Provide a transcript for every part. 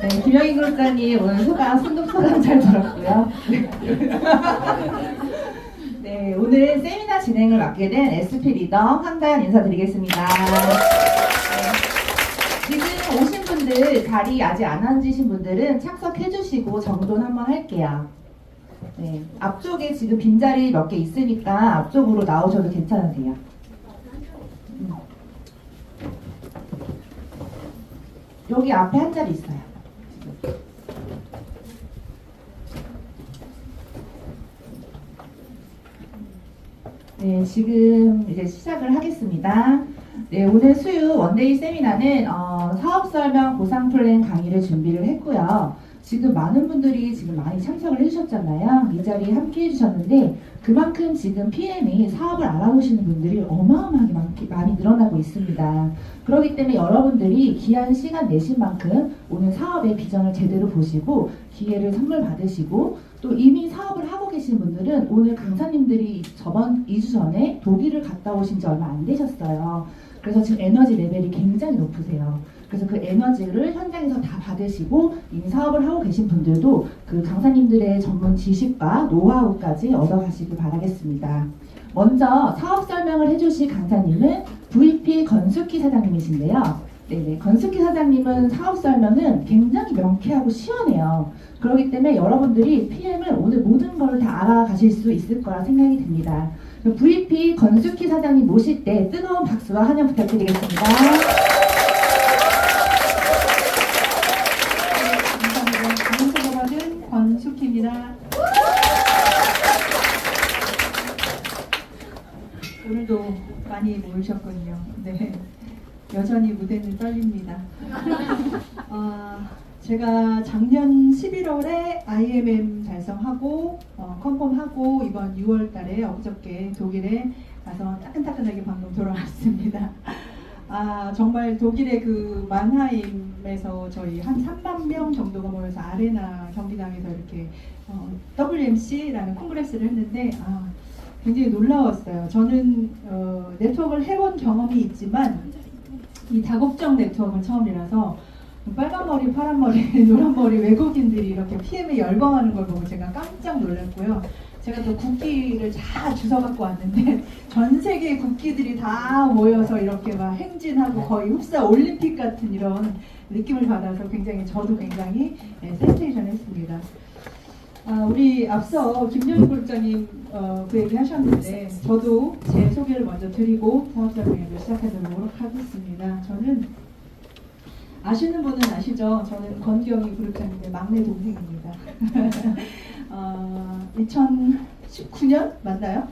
네, 김영희 그룹장님 오늘 승급 소감 잘 들었고요. 네, 오늘 세미나 진행을 맡게 된 SP 리더 황다연 인사드리겠습니다. 네, 지금 오신 분들 자리 아직 안 앉으신 분들은 착석해 주시고 정돈 한번 할게요. 네, 앞쪽에 지금 빈자리 몇 개 있으니까 앞쪽으로 나오셔도 괜찮으세요. 여기 앞에 한 자리 있어요. 네, 지금 이제 시작을 하겠습니다. 네, 오늘 수요 원데이 세미나는 사업 설명 보상 플랜 강의를 준비를 했고요. 지금 많은 분들이 지금 많이 참석을 해주셨잖아요. 이 자리에 함께 해주셨는데 그만큼 지금 PM이 사업을 알아보시는 분들이 어마어마하게 많이 늘어나고 있습니다. 그렇기 때문에 여러분들이 귀한 시간 내신 만큼 오늘 사업의 비전을 제대로 보시고 기회를 선물 받으시고 또 이미 사업을 하고 계신 분들은 오늘 강사님들이 저번 2주 전에 독일을 갔다 오신 지 얼마 안 되셨어요. 그래서 지금 에너지 레벨이 굉장히 높으세요. 그래서 그 에너지를 현장에서 다 받으시고 이미 사업을 하고 계신 분들도 그 강사님들의 전문 지식과 노하우까지 얻어가시길 바라겠습니다. 먼저 사업 설명을 해주실 강사님은 VP 건숙희 사장님이신데요. 네네, 건숙희 사장님은 사업 설명은 굉장히 명쾌하고 시원해요. 그렇기 때문에 여러분들이 PM을 오늘 모든 걸 다 알아가실 수 있을 거라 생각이 듭니다. VP 건숙희 사장님 모실 때 뜨거운 박수와 환영 부탁드리겠습니다. 건숙희입니다. 오늘도 많이 모이셨군요. 네, 여전히 무대는 떨립니다. 제가 작년 11월에 IMM 달성하고 컨펌하고 이번 6월달에 엊그저께 독일에 가서 따끈따끈하게 방금 돌아왔습니다. 정말 독일의 그 만하임에서 저희 한 3만 명 정도가 모여서 아레나 경기장에서 이렇게 WMC라는 콩그레스를 했는데 굉장히 놀라웠어요. 저는 네트워크를 해본 경험이 있지만 이 다국적 네트워크는 처음이라서 빨간 머리, 파란 머리, 노란 머리 외국인들이 이렇게 PM에 열광하는 걸 보고 제가 깜짝 놀랐고요. 제가 또 국기를 다 주워 갖고 왔는데 전 세계 국기들이 다 모여서 이렇게 막 행진하고 거의 흡사 올림픽 같은 이런 느낌을 받아서 저도 굉장히 센세이션 했습니다. 우리 앞서 김영희 그룹장님 그 얘기 하셨는데 저도 제 소개를 먼저 드리고 사업설명회를 시작하도록 하겠습니다. 저는 아시는 분은 아시죠? 저는 건경희 그룹장님의 막내 동생입니다. 2019년 맞나요?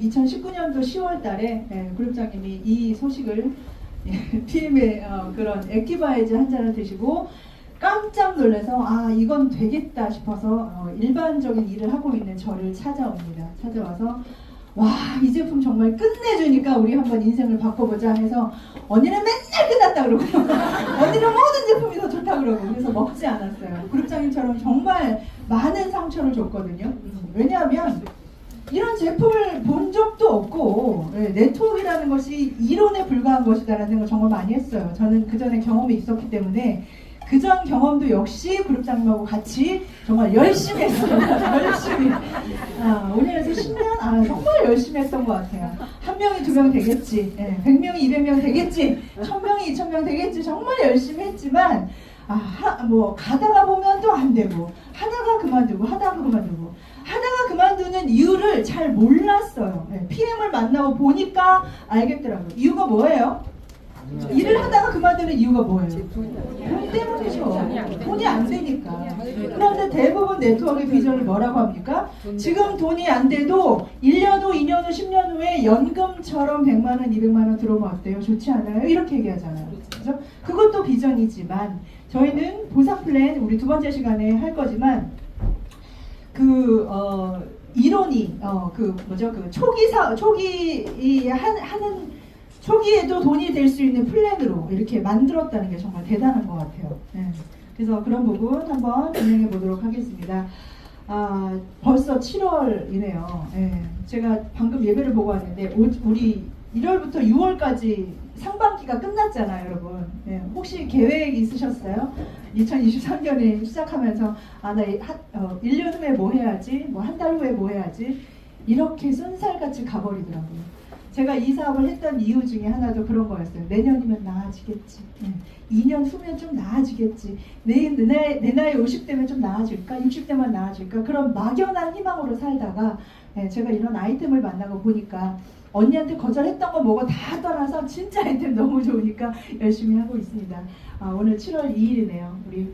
2019년도 10월 달에 그룹장님이 이 소식을 PM의 그런 액티바이즈 한 잔을 드시고 깜짝 놀라서 이건 되겠다 싶어서 일반적인 일을 하고 있는 저를 찾아옵니다. 찾아와서 와, 이 제품 정말 끝내주니까 우리 한번 인생을 바꿔보자 해서 언니는 맨날 끝났다 그러고 언니는 모든 제품이 더 좋다 그러고 그래서 먹지 않았어요. 그룹장님처럼 정말 많은 상처를 줬거든요. 왜냐하면 이런 제품을 본 적도 없고 네트워크라는 것이 이론에 불과한 것이다라는 생각을 정말 많이 했어요. 저는 그전에 경험이 있었기 때문에 그전 경험도 역시 그룹장님하고 같이 정말 열심히 했어요. 열심히. 5년에서 10년? 정말 열심히 했던 것 같아요. 1명이 2명 되겠지. 100명이 200명 되겠지. 1000명이 2000명 되겠지. 정말 열심히 했지만, 가다가 보면 또 안 되고, 하다가 그만두는 이유를 잘 몰랐어요. PM을 만나고 보니까 알겠더라고요. 이유가 뭐예요? 일을 하다가 그만두는 이유가 뭐예요? 돈 때문이죠. 돈이 안 되니까. 그런데 대부분 네트워크의 비전을 뭐라고 합니까? 지금 돈이 안 돼도 1년 후, 2년 후, 10년 후에 연금처럼 100만 원, 200만 원 들어오면 어때요? 좋지 않아요? 이렇게 얘기하잖아요. 그죠? 그것도 비전이지만 저희는 보상 플랜 우리 두 번째 시간에 할 거지만 이론이 초기에도 돈이 될 수 있는 플랜으로 이렇게 만들었다는 게 정말 대단한 것 같아요. 그래서 그런 부분 한번 진행해 보도록 하겠습니다. 벌써 7월이네요. 제가 방금 예배를 보고 왔는데 우리 1월부터 6월까지 상반 학기가 끝났잖아요, 여러분. 예, 혹시 계획 있으셨어요? 2023년에 시작하면서 나 1년 후에 뭐 해야지, 뭐 한 달 후에 뭐 해야지, 이렇게 쏜살같이 가버리더라고요. 제가 이 사업을 했던 이유 중에 하나도 그런 거였어요. 내년이면 나아지겠지. 2년 후면 좀 나아지겠지. 내 나이 50대면 좀 나아질까? 60대면 나아질까? 그런 막연한 희망으로 살다가 제가 이런 아이템을 만나고 보니까 언니한테 거절했던 거 뭐고 다 떠나서 진짜 아이템 너무 좋으니까 열심히 하고 있습니다. 오늘 7월 2일이네요. 우리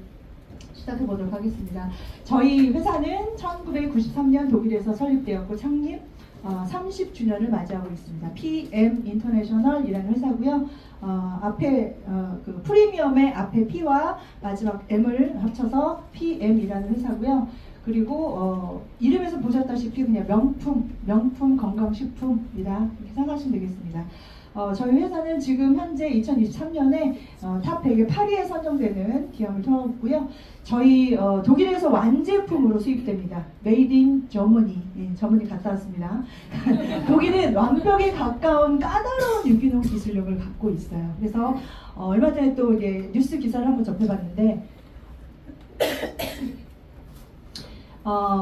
시작해 보도록 하겠습니다. 저희 회사는 1993년 독일에서 설립되었고 창립 30주년을 맞이하고 있습니다. PM 인터내셔널이라는 회사고요. 앞에 그 프리미엄의 앞에 P와 마지막 M을 합쳐서 PM이라는 회사고요. 그리고 이름에서 보셨다시피 그냥 명품 건강식품이다 이렇게 생각하시면 되겠습니다. 저희 회사는 지금 현재 2023년에 탑 100의 8위에 선정되는 기업을 통하고요. 저희 독일에서 완제품으로 수입됩니다. Made in Germany. 저머니 갔다 왔습니다. 독일은 완벽에 가까운 까다로운 유기농 기술력을 갖고 있어요. 그래서 얼마 전에 또 이제 뉴스 기사를 한번 접해봤는데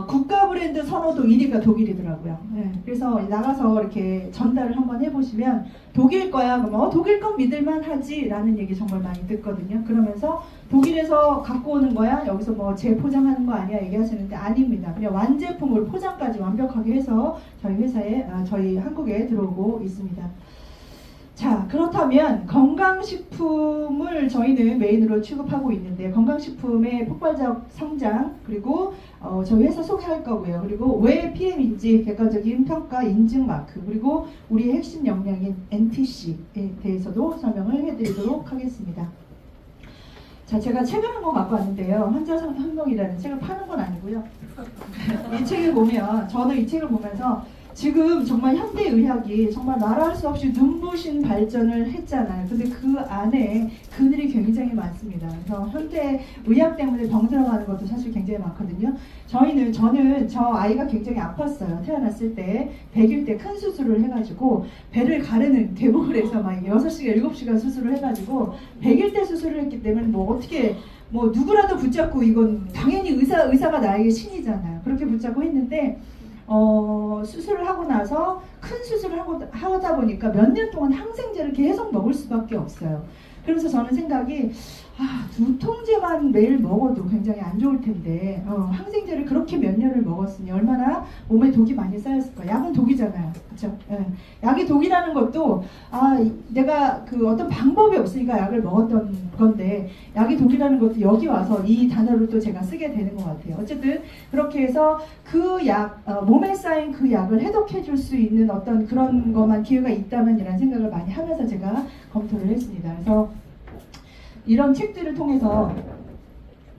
국가 브랜드 선호도 1위가 독일이더라고요. 그래서 나가서 이렇게 전달을 한번 해보시면 독일 거야 그러면 독일 건 믿을만 하지 라는 얘기 정말 많이 듣거든요. 그러면서 독일에서 갖고 오는 거야 여기서 뭐 재포장하는 거 아니야 얘기하시는데 아닙니다. 그냥 완제품으로 포장까지 완벽하게 해서 저희 회사에 저희 한국에 들어오고 있습니다. 자, 그렇다면 건강식품을 저희는 메인으로 취급하고 있는데 건강식품의 폭발적 성장 그리고 저희 회사 소개할 거고요. 그리고 왜 PM인지 객관적인 평가 인증 마크 그리고 우리의 핵심 역량인 NTC에 대해서도 설명을 해드리도록 하겠습니다. 자, 제가 책을 한 권 갖고 왔는데요. 환자상 혁명이라는 책을 파는 건 아니고요. 이 책을 보면 저는 이 책을 보면서 지금 정말 현대의학이 정말 말할 수 없이 눈부신 발전을 했잖아요. 근데 그 안에 그늘이 굉장히 많습니다. 그래서 현대의학 때문에 병들어가는 것도 사실 굉장히 많거든요. 저는 저 아이가 굉장히 아팠어요. 태어났을 때 100일 때 큰 수술을 해가지고 배를 가르는 개복을 해서 막 6시간 7시간 수술을 해가지고 100일 때 수술을 했기 때문에 뭐 어떻게 뭐 누구라도 붙잡고 이건 당연히 의사가 나에게 신이잖아요. 그렇게 붙잡고 했는데 수술을 하고 나서 큰 수술을 하다 보니까 몇 년 동안 항생제를 계속 먹을 수밖에 없어요. 그래서 저는 생각이 두통제만 매일 먹어도 굉장히 안 좋을 텐데 항생제를 그렇게 몇 년을 먹었으니 얼마나 몸에 독이 많이 쌓였을까. 약은 독이잖아요, 그렇죠? 약이 독이라는 것도 내가 그 어떤 방법이 없으니까 약을 먹었던 건데 약이 독이라는 것도 여기 와서 이 단어를 또 제가 쓰게 되는 것 같아요. 어쨌든 그렇게 해서 그 약, 몸에 쌓인 그 약을 해독해 줄 수 있는 어떤 그런 것만 기회가 있다면 이라는 생각을 많이 하면서 제가 검토를 했습니다. 그래서 이런 책들을 통해서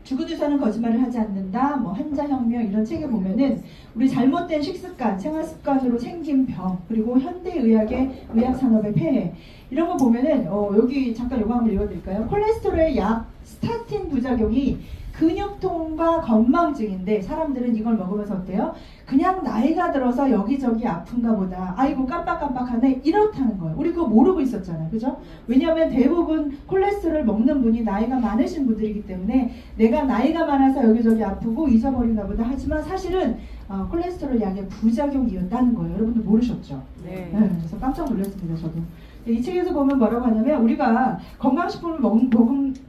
죽은 의사는 거짓말을 하지 않는다, 뭐 한자혁명 이런 책에 보면은 우리 잘못된 식습관, 생활습관으로 생긴 병, 그리고 현대의학의 의학산업의 폐해 이런 거 보면은 여기 잠깐 요거 한번 읽어드릴까요? 콜레스테롤의 약 스타틴 부작용이 근육통과 건망증인데 사람들은 이걸 먹으면서 어때요? 그냥 나이가 들어서 여기저기 아픈가 보다. 아이고 깜빡깜빡하네. 이렇다는 거예요. 우리 그거 모르고 있었잖아요. 그죠? 왜냐하면 대부분 콜레스테롤 먹는 분이 나이가 많으신 분들이기 때문에 내가 나이가 많아서 여기저기 아프고 잊어버리나 보다 하지만 사실은 콜레스테롤 약의 부작용이었다는 거예요. 여러분들 모르셨죠? 네. 그래서 깜짝 놀랐습니다. 저도. 이 책에서 보면 뭐라고 하냐면 우리가 건강식품을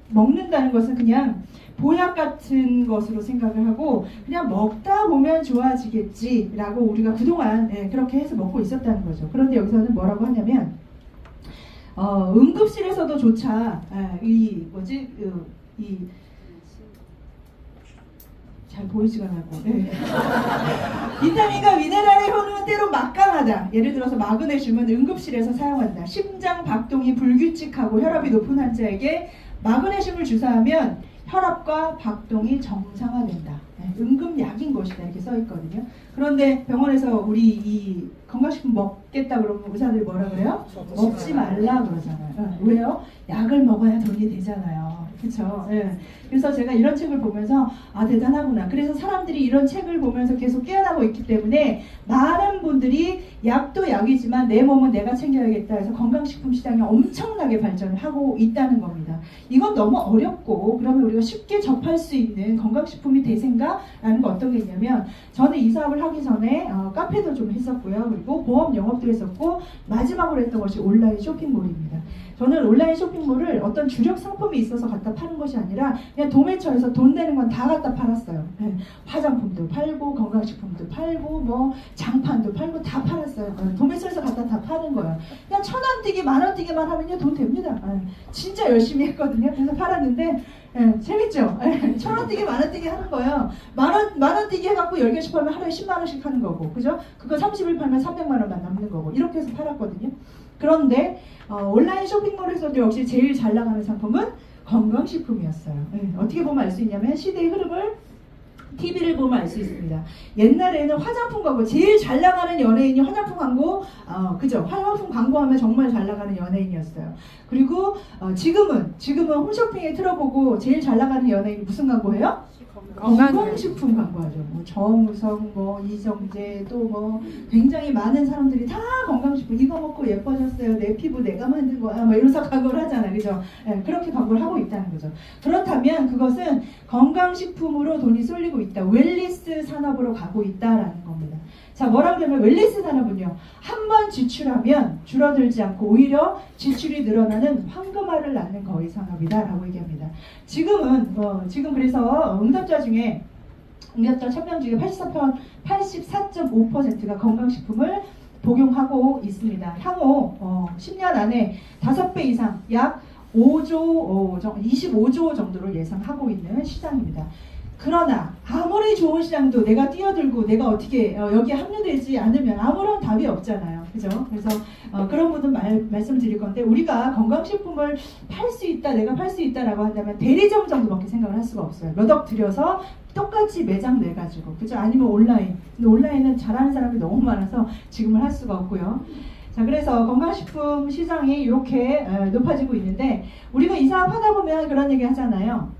먹는다는 것은 그냥 보약 같은 것으로 생각을 하고 그냥 먹다 보면 좋아지겠지라고 우리가 그동안 그렇게 해서 먹고 있었다는 거죠. 그런데 여기서는 뭐라고 하냐면 응급실에서도 조차 잘 보이지가 않고 비타민과 미네랄의 효능은 때로 막강하다. 예를 들어서 마그네슘은 응급실에서 사용한다. 심장 박동이 불규칙하고 혈압이 높은 환자에게 마그네슘을 주사하면 혈압과 박동이 정상화된다. 응급약인 것이다 이렇게 써있거든요. 그런데 병원에서 우리 이 건강식품 먹겠다 그러면 의사들이 뭐라 그래요? 먹지 말라 그러잖아요. 왜요? 약을 먹어야 돈이 되잖아요. 그렇죠. 예. 그래서 제가 이런 책을 보면서 아 대단하구나. 그래서 사람들이 이런 책을 보면서 계속 깨어나고 있기 때문에 많은 분들이 약도 약이지만 내 몸은 내가 챙겨야겠다 해서 건강식품 시장이 엄청나게 발전을 하고 있다는 겁니다. 이건 너무 어렵고 그러면 우리가 쉽게 접할 수 있는 건강식품이 대세인가라는 거 어떤 게 있냐면 저는 이 사업을 하기 전에 카페도 좀 했었고요. 그리고 보험 영업도 했었고 마지막으로 했던 것이 온라인 쇼핑몰입니다. 저는 온라인 쇼핑몰을 어떤 주력 상품이 있어서 갖다 파는 것이 아니라 그냥 도매처에서 돈 되는 건 다 갖다 팔았어요. 네. 화장품도 팔고 건강식품도 팔고 뭐 장판도 팔고 다 팔았어요. 도매처에서 갖다 다 파는 거예요. 그냥 1,000원 뛰기 10,000원 뛰기만 하면요 돈 됩니다. 진짜 열심히 했거든요. 그래서 팔았는데 재밌죠? 1,000원 뛰기 10,000원 뛰기 하는 거예요. 만원 뛰기 해갖고 10개씩 팔면 하루에 10만 원씩 하는 거고 그죠? 그거 30일 팔면 300만 원만 남는 거고 이렇게 해서 팔았거든요. 그런데 온라인 쇼핑몰에서도 역시 제일 잘 나가는 상품은 건강식품이었어요. 어떻게 보면 알 수 있냐면 시대의 흐름을 TV를 보면 알 수 있습니다. 옛날에는 화장품 광고 제일 잘 나가는 연예인이 화장품 광고 그죠? 화장품 광고하면 정말 잘 나가는 연예인이었어요. 그리고 지금은 홈쇼핑에 틀어보고 제일 잘 나가는 연예인이 무슨 광고해요? 건강식품 광고하죠. 뭐 정우성, 뭐 이정재 또 뭐 굉장히 많은 사람들이 다 건강식품 이거 먹고 예뻐졌어요. 내 피부 내가 만든 거야. 뭐 이러면서 광고를 하잖아요. 그죠? 그렇게 광고를 하고 있다는 거죠. 그렇다면 그것은 건강식품으로 돈이 쏠리고 있다. 웰니스 산업으로 가고 있다라는 겁니다. 자, 뭐라 그러면 웰니스 산업은요. 한 번 지출하면 줄어들지 않고 오히려 지출이 늘어나는 황금알을 낳는 거의 산업이다라고 얘기합니다. 지금 그래서 응답자 중에 응답자 1,000명 중에 84.5%가 건강식품을 복용하고 있습니다. 향후 10년 안에 5배 이상 약 25조 정도를 예상하고 있는 시장입니다. 그러나 아무리 좋은 시장도 내가 뛰어들고 내가 어떻게 여기에 합류되지 않으면 아무런 답이 없잖아요. 그죠? 그래서 그런 부분 말씀드릴 건데 우리가 건강식품을 팔 수 있다, 내가 팔 수 있다라고 한다면 대리점 정도밖에 생각을 할 수가 없어요. 몇 억 들여서 똑같이 매장 내가지고 그죠? 아니면 온라인. 근데 온라인은 잘하는 사람이 너무 많아서 지금은 할 수가 없고요. 자, 그래서 건강식품 시장이 이렇게 높아지고 있는데 우리가 이 사업 하다 보면 그런 얘기 하잖아요.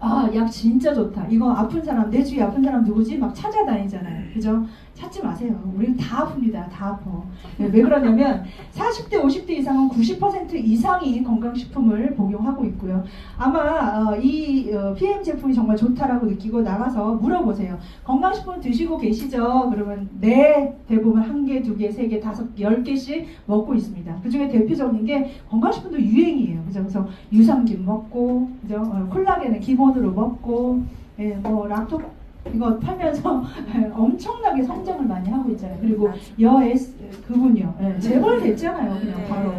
아, 약 진짜 좋다. 이거 아픈 사람, 내 주위에 아픈 사람 누구지? 막 찾아다니잖아요. 그죠? 찾지 마세요. 우리는 다 아픕니다. 다 아파. 왜 그러냐면 40대, 50대 이상은 90% 이상이 건강식품을 복용하고 있고요. 아마 이 PM 제품이 정말 좋다라고 느끼고 나가서 물어보세요. 건강식품 드시고 계시죠? 그러면 네, 대부분 1개, 2개, 3개, 5개, 10개씩 먹고 있습니다. 그 중에 대표적인 게 건강식품도 유행이에요. 그죠? 그래서 유산균 먹고, 그죠? 콜라겐은 기본으로 먹고, 뭐 락토 이거 팔면서 엄청나게 성장을 많이 하고 있잖아요. 그리고 그분요. 재벌 됐잖아요. 그냥 바로.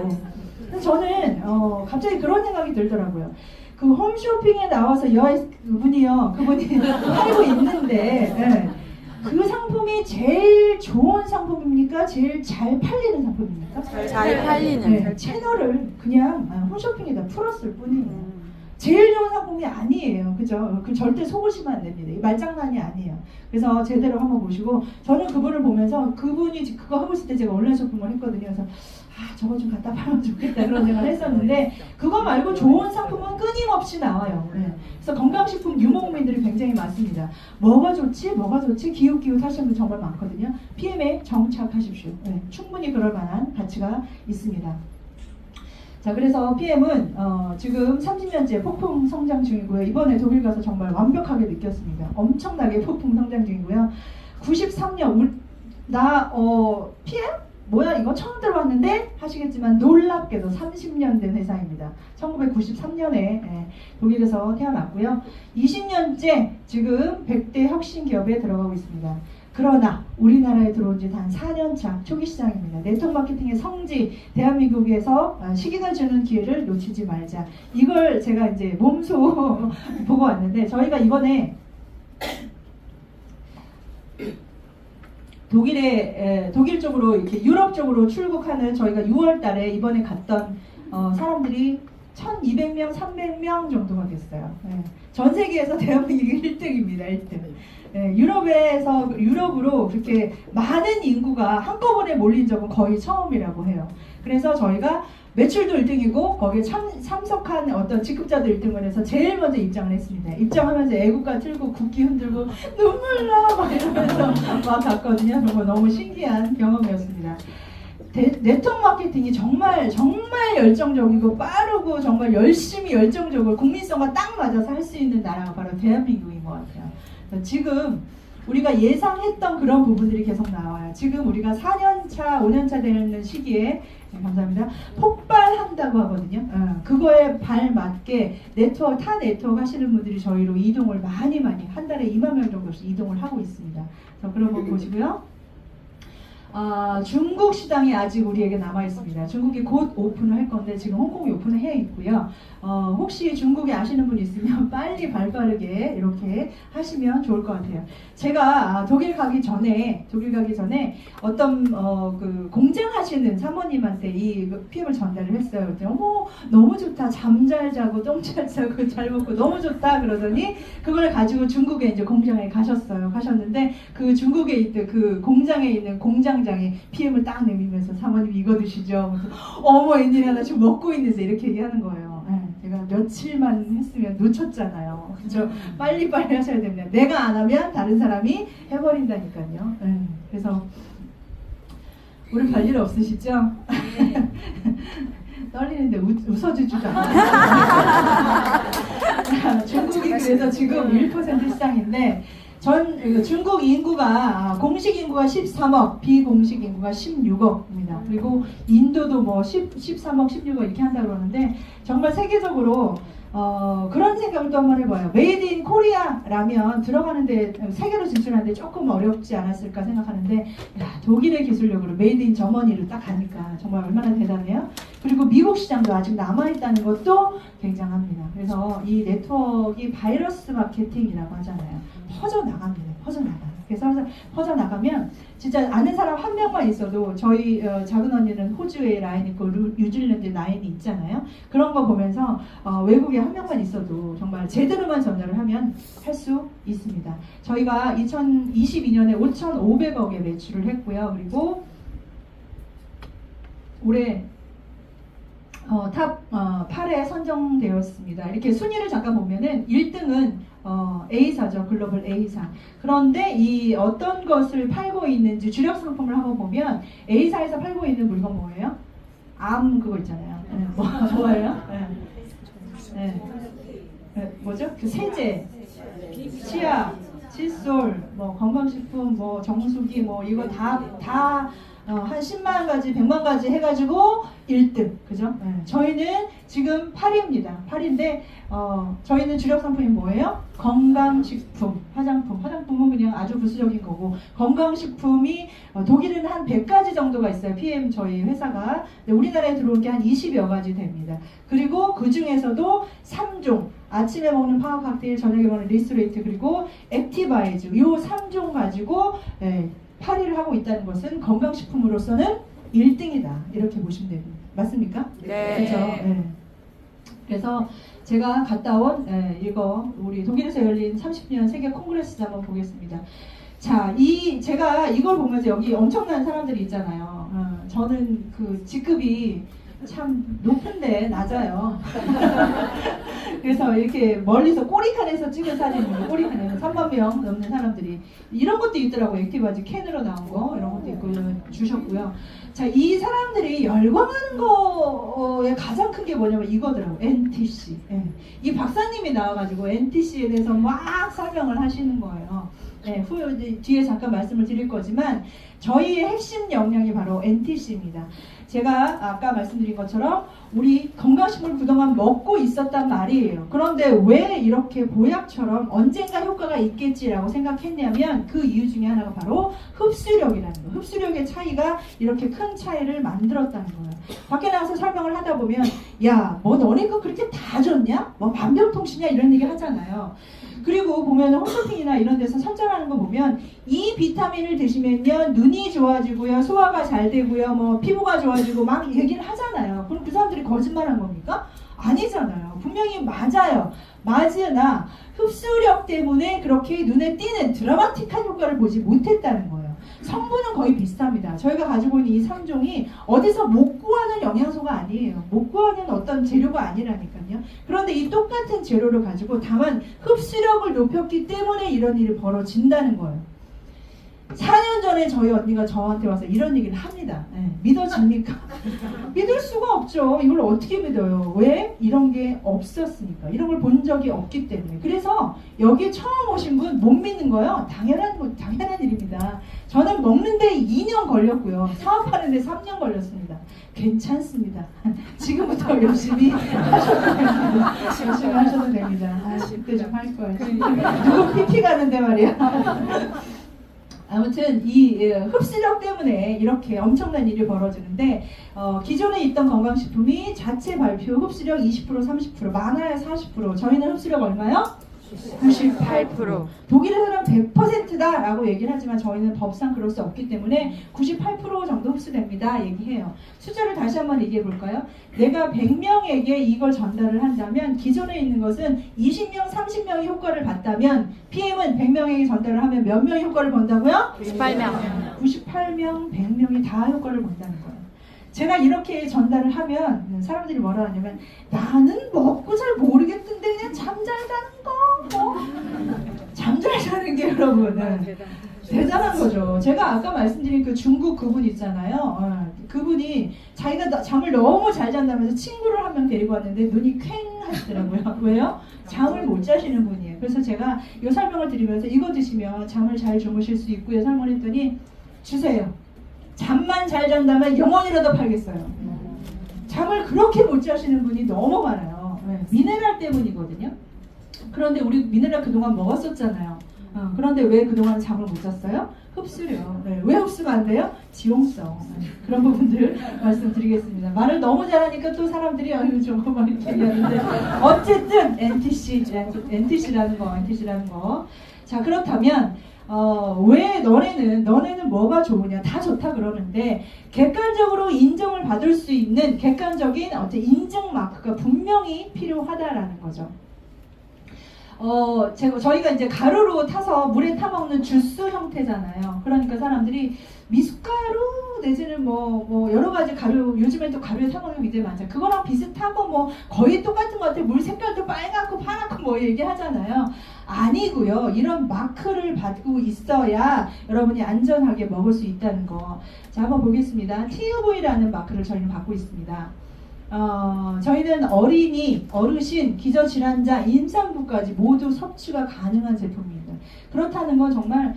근데 저는 갑자기 그런 생각이 들더라고요. 그 홈쇼핑에 나와서 그분이 팔고 있는데 그 상품이 제일 좋은 상품입니까? 제일 잘 팔리는 상품입니까? 잘 팔리는 채널을 그냥 홈쇼핑에다 풀었을 뿐이에요. 제일 좋은 상품이 아니에요. 그죠? 그 절대 속으시면 안 됩니다. 이 말장난이 아니에요. 그래서 제대로 한번 보시고 저는 그분을 보면서 그분이 그거 하고 있을 때 제가 온라인 쇼핑을 했거든요. 그래서 저거 좀 갖다 팔면 좋겠다 그런 생각을 했었는데 그거 말고 좋은 상품은 끊임없이 나와요. 그래서 건강식품 유목민들이 굉장히 많습니다. 뭐가 좋지? 기웃기웃 하시는 분 정말 많거든요. PM에 정착하십시오. 충분히 그럴 만한 가치가 있습니다. 자, 그래서 PM은 지금 30년째 폭풍 성장 중이고요. 이번에 독일 가서 정말 완벽하게 느꼈습니다. 엄청나게 폭풍 성장 중이고요. 93년 PM? 뭐야 이거 처음 들어봤는데 하시겠지만 놀랍게도 30년 된 회사입니다. 1993년에 독일에서 태어났고요. 20년째 지금 100대 혁신 기업에 들어가고 있습니다. 그러나 우리나라에 들어온 지 단 4년차 초기 시장입니다. 네트워크 마케팅의 성지 대한민국에서 시기가 주는 기회를 놓치지 말자. 이걸 제가 이제 몸소 보고 왔는데 저희가 이번에 독일 쪽으로 이렇게 유럽 쪽으로 출국하는 저희가 6월 달에 이번에 갔던 사람들이 1,200명, 300명 정도가 됐어요. 전 세계에서 대한민국이 1등입니다. 1등. 유럽으로 그렇게 많은 인구가 한꺼번에 몰린 적은 거의 처음이라고 해요. 그래서 저희가 매출도 1등이고 거기에 참석한 어떤 직급자도 1등을 해서 제일 먼저 입장을 했습니다. 입장하면서 애국가 틀고 국기 흔들고 눈물 나 막 이러면서 막 갔거든요. 그거 너무 신기한 경험이었습니다. 네트워크 마케팅이 정말 열정적이고 빠르고 정말 열심히 열정적으로 국민성과 딱 맞아서 할 수 있는 나라가 바로 대한민국인 것 같아요. 지금 우리가 예상했던 그런 부분들이 계속 나와요. 지금 우리가 4년차, 5년차 되는 시기에 감사합니다. 폭발한다고 하거든요. 그거에 발맞게 타 네트워크 하시는 분들이 저희로 이동을 많이 한 달에 2만 명 정도씩 이동을 하고 있습니다. 그래서 그런 거 보시고요. 중국 시장이 아직 우리에게 남아 있습니다. 중국이 곧 오픈을 할 건데 지금 홍콩이 오픈을 해 있고요. 혹시 중국에 아시는 분 있으면 빨리 발빠르게 이렇게 하시면 좋을 것 같아요. 제가 독일 가기 전에 어떤 그 공장하시는 사모님한테 이 PM을 전달을 했어요. 그랬더니 어머 너무 좋다. 잠 잘 자고 똥 잘 자고 잘 먹고 너무 좋다 그러더니 그걸 가지고 중국에 이제 공장에 가셨는데 그 중국에 있던 그 공장에 있는 공장장이 PM을 딱 내밀면서 사모님 이거 드시죠. 어머 웬일이야 나 지금 먹고 있는데 이렇게 얘기하는 거예요. 제가 며칠만 했으면 놓쳤잖아요. 그죠? 빨리빨리 하셔야 됩니다. 내가 안 하면 다른 사람이 해버린다니까요. 그래서 우리 별일 없으시죠? 떨리는데 웃어주지도 않아요. 중국이 그래서 지금 1% 시장인데 중국 인구가 공식 인구가 13억, 비공식 인구가 16억입니다. 그리고 인도도 뭐 13억, 16억 이렇게 한다고 그러는데 정말 세계적으로 그런 생각을 또 한번 해봐요. 메이드 인 코리아라면 들어가는데 세계로 진출하는데 조금 어렵지 않았을까 생각하는데 독일의 기술력으로 메이드 인 저머니로 딱 가니까 정말 얼마나 대단해요. 그리고 미국 시장도 아직 남아있다는 것도 굉장합니다. 그래서 이 네트워크가 바이러스 마케팅이라고 하잖아요. 퍼져나갑니다. 그래서 퍼져나가면 진짜 아는 사람 한 명만 있어도 저희 작은 언니는 호주에 라인 있고 뉴질랜드에 라인이 있잖아요. 그런 거 보면서 외국에 한 명만 있어도 정말 제대로만 전달을 하면 할 수 있습니다. 저희가 2022년에 5,500억의 매출을 했고요. 그리고 올해 탑 8에 선정되었습니다. 이렇게 순위를 잠깐 보면은 1등은 A사죠. 글로벌 A사. 그런데 이 어떤 것을 팔고 있는지 주력 상품을 한번 보면 A사에서 팔고 있는 물건 뭐예요? 암 그거 있잖아요. 뭐예요? 뭐죠? 그 세제, 치약, 칫솔, 뭐 건강식품, 뭐 정수기, 뭐 이거 다 한 10만 가지, 100만 가지 해가지고 1등, 그죠? 저희는 지금 8위입니다. 8위인데 저희는 주력 상품이 뭐예요? 건강식품, 화장품은 그냥 아주 부수적인 거고 건강식품이 독일은 한 100가지 정도가 있어요. PM 저희 회사가. 우리나라에 들어올 게 한 20여 가지 됩니다. 그리고 그 중에서도 3종 아침에 먹는 파워 칵테일, 저녁에 먹는 리스토레이트 그리고 액티바이즈 이 3종 가지고 8위를 하고 있다는 것은 건강식품으로서는 1등이다. 이렇게 보시면 됩니다. 맞습니까? 네. 그렇죠. 네. 그래서 제가 갔다 온 이거 우리 독일에서 열린 30년 세계 콩그레스 한번 보겠습니다. 자, 제가 이걸 보면서 여기 엄청난 사람들이 있잖아요. 저는 그 직급이 참 높은데 낮아요. 그래서 이렇게 멀리서 꼬리칸에서 찍은 사진입니다. 꼬리칸에서 3만 명 넘는 사람들이 이런 것도 있더라고요. 액티바지 캔으로 나온 거 이런 것도 있고 주셨고요. 자, 이 사람들이 열광하는 거에 가장 큰 게 뭐냐면 이거더라고요. NTC. 이 박사님이 나와가지고 NTC에 대해서 막 설명을 하시는 거예요. 뒤에 잠깐 말씀을 드릴 거지만 저희의 핵심 역량이 바로 NTC입니다. 제가 아까 말씀드린 것처럼 우리 건강식품을 그동안 먹고 있었단 말이에요. 그런데 왜 이렇게 보약처럼 언젠가 효과가 있겠지라고 생각했냐면 그 이유 중에 하나가 바로 흡수력이라는 거예요. 흡수력의 차이가 이렇게 큰 차이를 만들었다는 거예요. 밖에 나가서 설명을 하다 보면 야, 뭐 너네 거 그렇게 다 줬냐? 뭐 만병통치냐? 이런 얘기 하잖아요. 그리고 보면 홈쇼핑이나 이런 데서 선전하는 거 보면 이 비타민을 드시면요 눈이 좋아지고요, 소화가 잘 되고요, 뭐 피부가 좋아지고 막 얘기를 하잖아요. 그럼 그 사람들이 거짓말한 겁니까? 아니잖아요. 분명히 맞아요. 맞으나 흡수력 때문에 그렇게 눈에 띄는 드라마틱한 효과를 보지 못했다는 거예요. 성분은 거의 비슷합니다. 저희가 가지고 있는 이 3종이 어디서 못 구하는 영양소가 아니에요. 못 구하는 어떤 재료가 아니라니까요. 그런데 이 똑같은 재료를 가지고 다만 흡수력을 높였기 때문에 이런 일이 벌어진다는 거예요. 4년 전에 저희 언니가 저한테 와서 이런 얘기를 합니다. 네, 믿어집니까? 믿을 수가 없죠. 이걸 어떻게 믿어요? 왜? 이런 게 없었으니까. 이런 걸 본 적이 없기 때문에. 그래서 여기 처음 오신 분 못 믿는 거요. 당연한 일입니다. 저는 먹는데 2년 걸렸고요. 사업하는데 3년 걸렸습니다. 괜찮습니다. 지금부터 열심히 하셔도 됩니다. 열심히 하셔도 됩니다. 아, 10대 좀 할 거예요. 누구 PT 가는데 말이야. 아무튼 이 흡수력 때문에 이렇게 엄청난 일이 벌어지는데 기존에 있던 건강식품이 자체 발표 흡수력 20% 30% 많아야 40% 저희는 흡수력 얼마요? 98%. 독일에서는 100%다라고 얘기를 하지만 저희는 법상 그럴 수 없기 때문에 98% 정도 흡수됩니다 얘기해요. 숫자를 다시 한번 얘기해 볼까요? 내가 100명에게 이걸 전달을 한다면 기존에 있는 것은 20명, 30명이 효과를 봤다면 PM은 100명에게 전달을 하면 몇 명이 효과를 본다고요? 98명. 98명, 100명이 다 효과를 본다는 거예요. 제가 이렇게 전달을 하면 사람들이 뭐라 하냐면 나는 먹고 잘 모르겠던데 그냥 잠 잘 자는 거 잠 잘 자는 게 여러분은 대단한 거죠. 제가 아까 말씀드린 그 중국 그분 있잖아요. 그분이 자기가 잠을 너무 잘 잔다면서 친구를 한 명 데리고 왔는데 눈이 퀭 하시더라고요. 왜요? 잠을 못 자시는 분이에요. 그래서 제가 이 설명을 드리면서 이거 드시면 잠을 잘 주무실 수 있고요. 설명을 했더니 주세요. 잠만 잘 잔다면 영원이라도 팔겠어요. 잠을 그렇게 못 자시는 분이 너무 많아요. 미네랄 때문이거든요. 그런데 우리 미네랄 그동안 먹었었잖아요. 그런데 왜 그동안 잠을 못 잤어요? 흡수력. 왜 흡수가 안 돼요? 지용성. 그런 부분들 말씀드리겠습니다. 말을 너무 잘하니까 또 사람들이 아유 저거 막 이렇게 얘기하는데 어쨌든 NTC라는 거. 자 그렇다면 왜 너네는 뭐가 좋으냐? 다 좋다 그러는데 객관적으로 인정을 받을 수 있는 객관적인 어떤 인증 마크가 분명히 필요하다라는 거죠. 저희가 이제 가루로 타서 물에 타 먹는 주스 형태잖아요. 그러니까 사람들이 미숫가루 내지는 뭐 여러 가지 가루, 요즘엔 또 가루에 타 먹는 게 굉장히 많잖아요. 그거랑 비슷하고 뭐 거의 똑같은 것 같아요. 물 색깔도 빨갛고 파랗고 뭐 얘기하잖아요. 아니고요. 이런 마크를 받고 있어야 여러분이 안전하게 먹을 수 있다는 거. 자, 한번 보겠습니다. TUV라는 마크를 저희는 받고 있습니다. 저희는 어린이, 어르신, 기저질환자, 임산부까지 모두 섭취가 가능한 제품입니다. 그렇다는 건 정말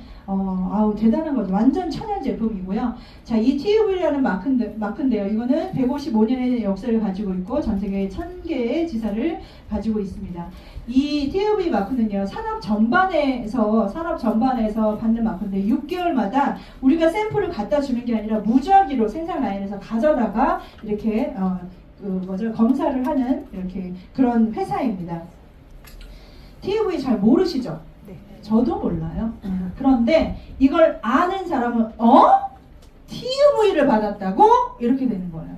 대단한 거죠. 완전 천연 제품이고요. 자, 이 TUV라는 마크인데요. 이거는 155년의 역사를 가지고 있고 전 세계 1000개의 지사를 가지고 있습니다. 이 TUV 마크는요, 산업 전반에서 받는 마크인데 6개월마다 우리가 샘플을 갖다 주는 게 아니라 무작위로 생산 라인에서 가져다가 이렇게 검사를 하는 이렇게 그런 회사입니다. TUV 잘 모르시죠? 네. 저도 몰라요. 그런데 이걸 아는 사람은 TUV를 받았다고? 이렇게 되는 거예요.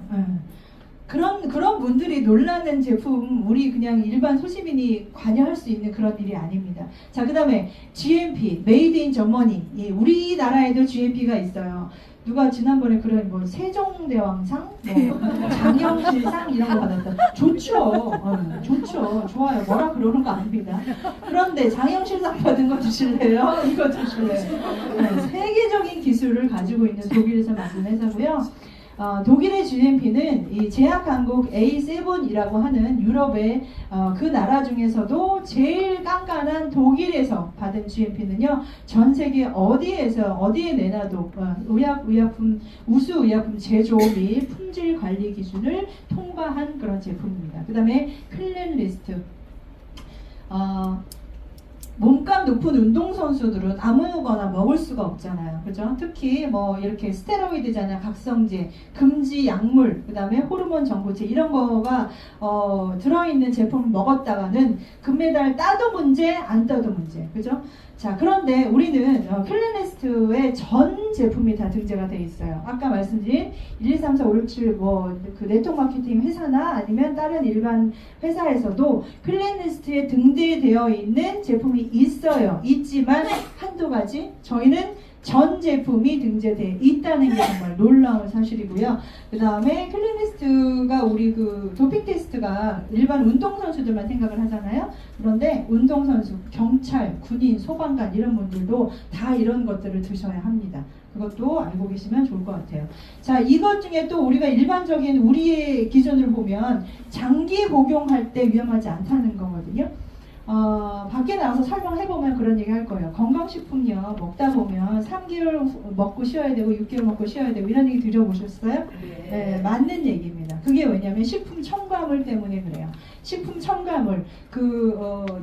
그런 분들이 놀라는 제품, 우리 그냥 일반 소시민이 관여할 수 있는 그런 일이 아닙니다. 자, 그 다음에 GMP, Made in Germany. 우리나라에도 GMP가 있어요. 누가 지난번에 그런 뭐 세종대왕상, 장영실상 이런 거 받았다. 좋죠. 좋아요. 뭐라 그러는 거 아닙니다. 그런데 장영실상 받은 거 드실래요? 이거 드실래요? 세계적인 기술을 가지고 있는 독일에서 만든 회사고요. 독일의 GMP는 이 제약강국 A7이라고 하는 유럽의 그 나라 중에서도 제일 깐깐한 독일에서 받은 GMP는요, 전 세계 어디에 내놔도 우수 의약품 제조 및 품질 관리 기준을 통과한 그런 제품입니다. 그 다음에 클렌리스트. 몸값 높은 운동선수들은 아무거나 먹을 수가 없잖아요. 그죠? 특히 뭐 이렇게 스테로이드잖아요. 각성제, 금지 약물, 그 다음에 호르몬 정보제 이런 거가 들어있는 제품을 먹었다가는 금메달 따도 문제, 안 따도 문제. 그죠? 자, 그런데 우리는 클리니스트의 전 제품이 다 등재가 돼 있어요. 아까 말씀드린 1, 2, 3, 4, 5, 6, 7 그 네트워크 마케팅 회사나 아니면 다른 일반 회사에서도 클리니스트에 등재되어 있는 제품이 있어요. 있지만 한두 가지. 저희는 전 제품이 등재돼 있다는 게 정말 놀라운 사실이고요. 그 다음에 클린리스트가 우리 그 도핑 테스트가 일반 운동선수들만 생각을 하잖아요. 그런데 운동선수, 경찰, 군인, 소방관 이런 분들도 다 이런 것들을 드셔야 합니다. 그것도 알고 계시면 좋을 것 같아요. 자, 이것 중에 또 우리가 일반적인 우리의 기준으로 보면 장기 복용할 때 위험하지 않다는 거거든요. 밖에 나가서 설명해보면 그런 얘기 할 거예요. 건강식품요, 먹다 보면 3개월 먹고 쉬어야 되고 6개월 먹고 쉬어야 되고 이런 얘기 들어보셨어요? 네, 맞는 얘기입니다. 그게 왜냐면 식품 첨가물 때문에 그래요. 식품 첨가물,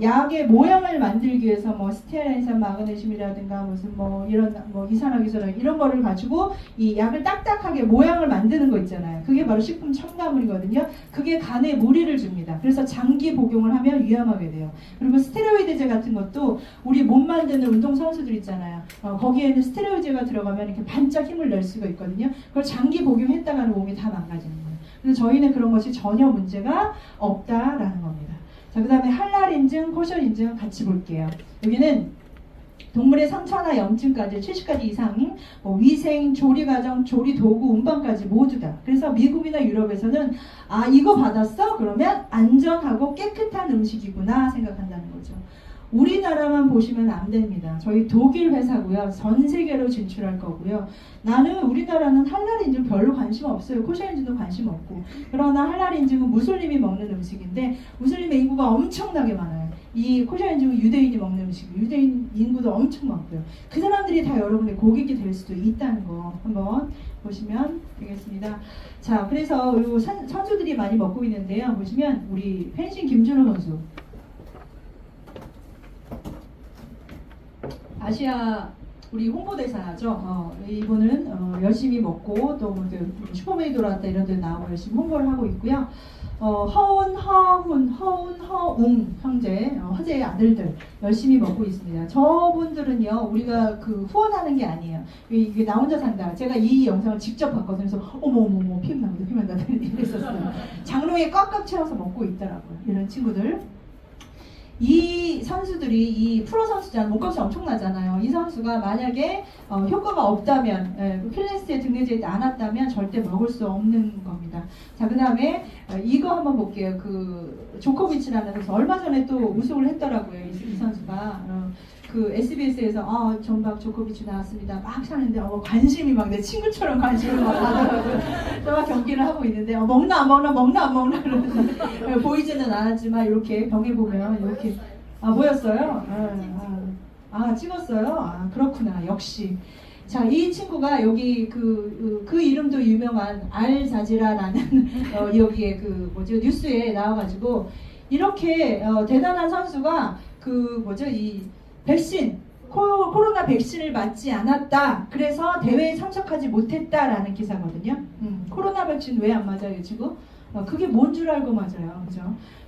약의 모양을 만들기 위해서 뭐 스테아린산 마그네슘이라든가 무슨 뭐 이런 뭐 이산화기술 이런 거를 가지고 이 약을 딱딱하게 모양을 만드는 거 있잖아요. 그게 바로 식품 첨가물이거든요. 그게 간에 무리를 줍니다. 그래서 장기 복용을 하면 위험하게 돼요. 그리고 스테로이드제 같은 것도 우리 몸 만드는 운동 선수들 있잖아요. 거기에는 스테로이드제가 들어가면 이렇게 반짝 힘을 낼 수가 있거든요. 그걸 장기 복용했다가는 몸이 다 망가지는 거예요. 그래서 저희는 그런 것이 전혀 문제가 없다라는 겁니다. 자, 그 다음에 할랄 인증, 코셔 인증 같이 볼게요. 여기는 동물의 상처나 염증까지 70가지 이상, 위생, 조리 과정, 조리 도구, 운반까지 모두 다. 그래서 미국이나 유럽에서는 이거 받았어? 그러면 안전하고 깨끗한 음식이구나 생각한다는 거죠. 우리나라만 보시면 안 됩니다. 저희 독일 회사고요. 전 세계로 진출할 거고요. 나는 우리나라는 할랄 인증 별로 관심 없어요. 코셔 인증도 관심 없고. 그러나 할랄 인증은 무슬림이 먹는 음식인데 무슬림의 인구가 엄청나게 많아요. 이 코셔 인증은 유대인이 먹는 음식이고 유대인 인구도 엄청 많고요. 그 사람들이 다 여러분의 고객이 될 수도 있다는 거 한번 보시면 되겠습니다. 자, 그래서 요 선수들이 많이 먹고 있는데요. 보시면 우리 펜싱 김준호 선수. 아시아 우리 홍보대사죠. 이분은 열심히 먹고 또 슈퍼맨이 돌아왔다 이런 데 나오고 열심히 홍보를 하고 있고요. 허운, 허훈, 허웅 형제, 화제의 아들들 열심히 먹고 있습니다. 저분들은요, 우리가 후원하는 게 아니에요. 이게 나 혼자 산다. 제가 이 영상을 직접 봤거든요. 그래서 어머, 피임 난다. 이랬었어요. 장롱에 꽉꽉 채워서 먹고 있더라고요. 이런 친구들. 이 선수들이 이 프로 선수잖아요. 몸값이 엄청나잖아요. 이 선수가 만약에 효과가 없다면 클래스에 등재되지 않았다면 절대 먹을 수 없는 겁니다. 자, 그 다음에 이거 한번 볼게요. 조코비치라는 선수 얼마 전에 또 우승을 했더라고요. 이 선수가 SBS에서 전박 조코비치 나왔습니다. 막 하는데 관심이 막 내 친구처럼 관심을 막 가더라고요. 막 경기를 하고 있는데 먹나 안 먹나 그러면서 보이지는 않았지만 이렇게 병에 보면 이렇게 보였어요. 찍었어요. 그렇구나. 역시. 자, 이 친구가 여기 그 이름도 유명한 알자지라라는 여기에 뉴스에 나와가지고 이렇게 대단한 선수가 이 백신, 코로나 백신을 맞지 않았다. 그래서 대회에 참석하지 못했다라는 기사거든요. 코로나 백신 왜 안 맞아요, 지금? 그게 뭔 줄 알고 맞아요. 그죠?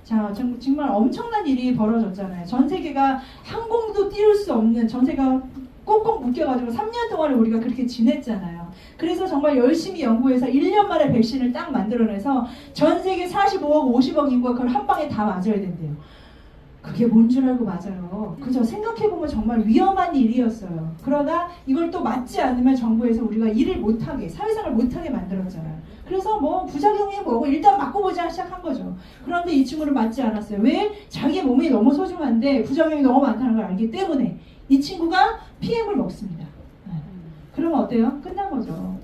자, 정말 엄청난 일이 벌어졌잖아요. 전 세계가 항공도 띄울 수 없는, 전 세계가 꽁꽁 묶여가지고 3년 동안을 우리가 그렇게 지냈잖아요. 그래서 정말 열심히 연구해서 1년 만에 백신을 딱 만들어내서 전 세계 45억, 50억 인구가 그걸 한 방에 다 맞아야 된대요. 그게 뭔 줄 알고 맞아요. 그죠? 생각해보면 정말 위험한 일이었어요. 그러나 이걸 또 맞지 않으면 정부에서 우리가 일을 못하게, 사회생활 못하게 만들었잖아요. 그래서 부작용이 뭐고 일단 맞고 보자 시작한 거죠. 그런데 이 친구는 맞지 않았어요. 왜? 자기 몸이 너무 소중한데 부작용이 너무 많다는 걸 알기 때문에 이 친구가 PM을 먹습니다. 그러면 어때요? 끝난 거죠.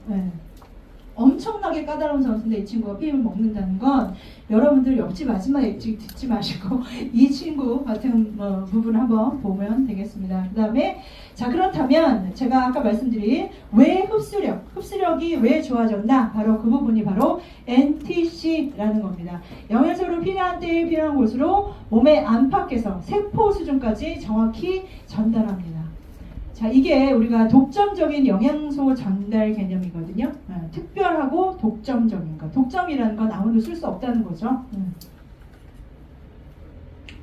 엄청나게 까다로운 선수인데 이 친구가 PM을 먹는다는 건 여러분들 옆집 아줌마 얘기 듣지 마시고 이 친구 같은 부분을 한번 보면 되겠습니다. 그 다음에 자, 그렇다면 제가 아까 말씀드린 왜 흡수력이 왜 좋아졌나? 바로 그 부분이 바로 NTC라는 겁니다. 영양소로 필요한 때에 필요한 곳으로 몸의 안팎에서 세포 수준까지 정확히 전달합니다. 자, 이게 우리가 독점적인 영양소 전달 개념이거든요. 특별하고 독점적인 것. 독점이라는 건 아무도 쓸 수 없다는 거죠.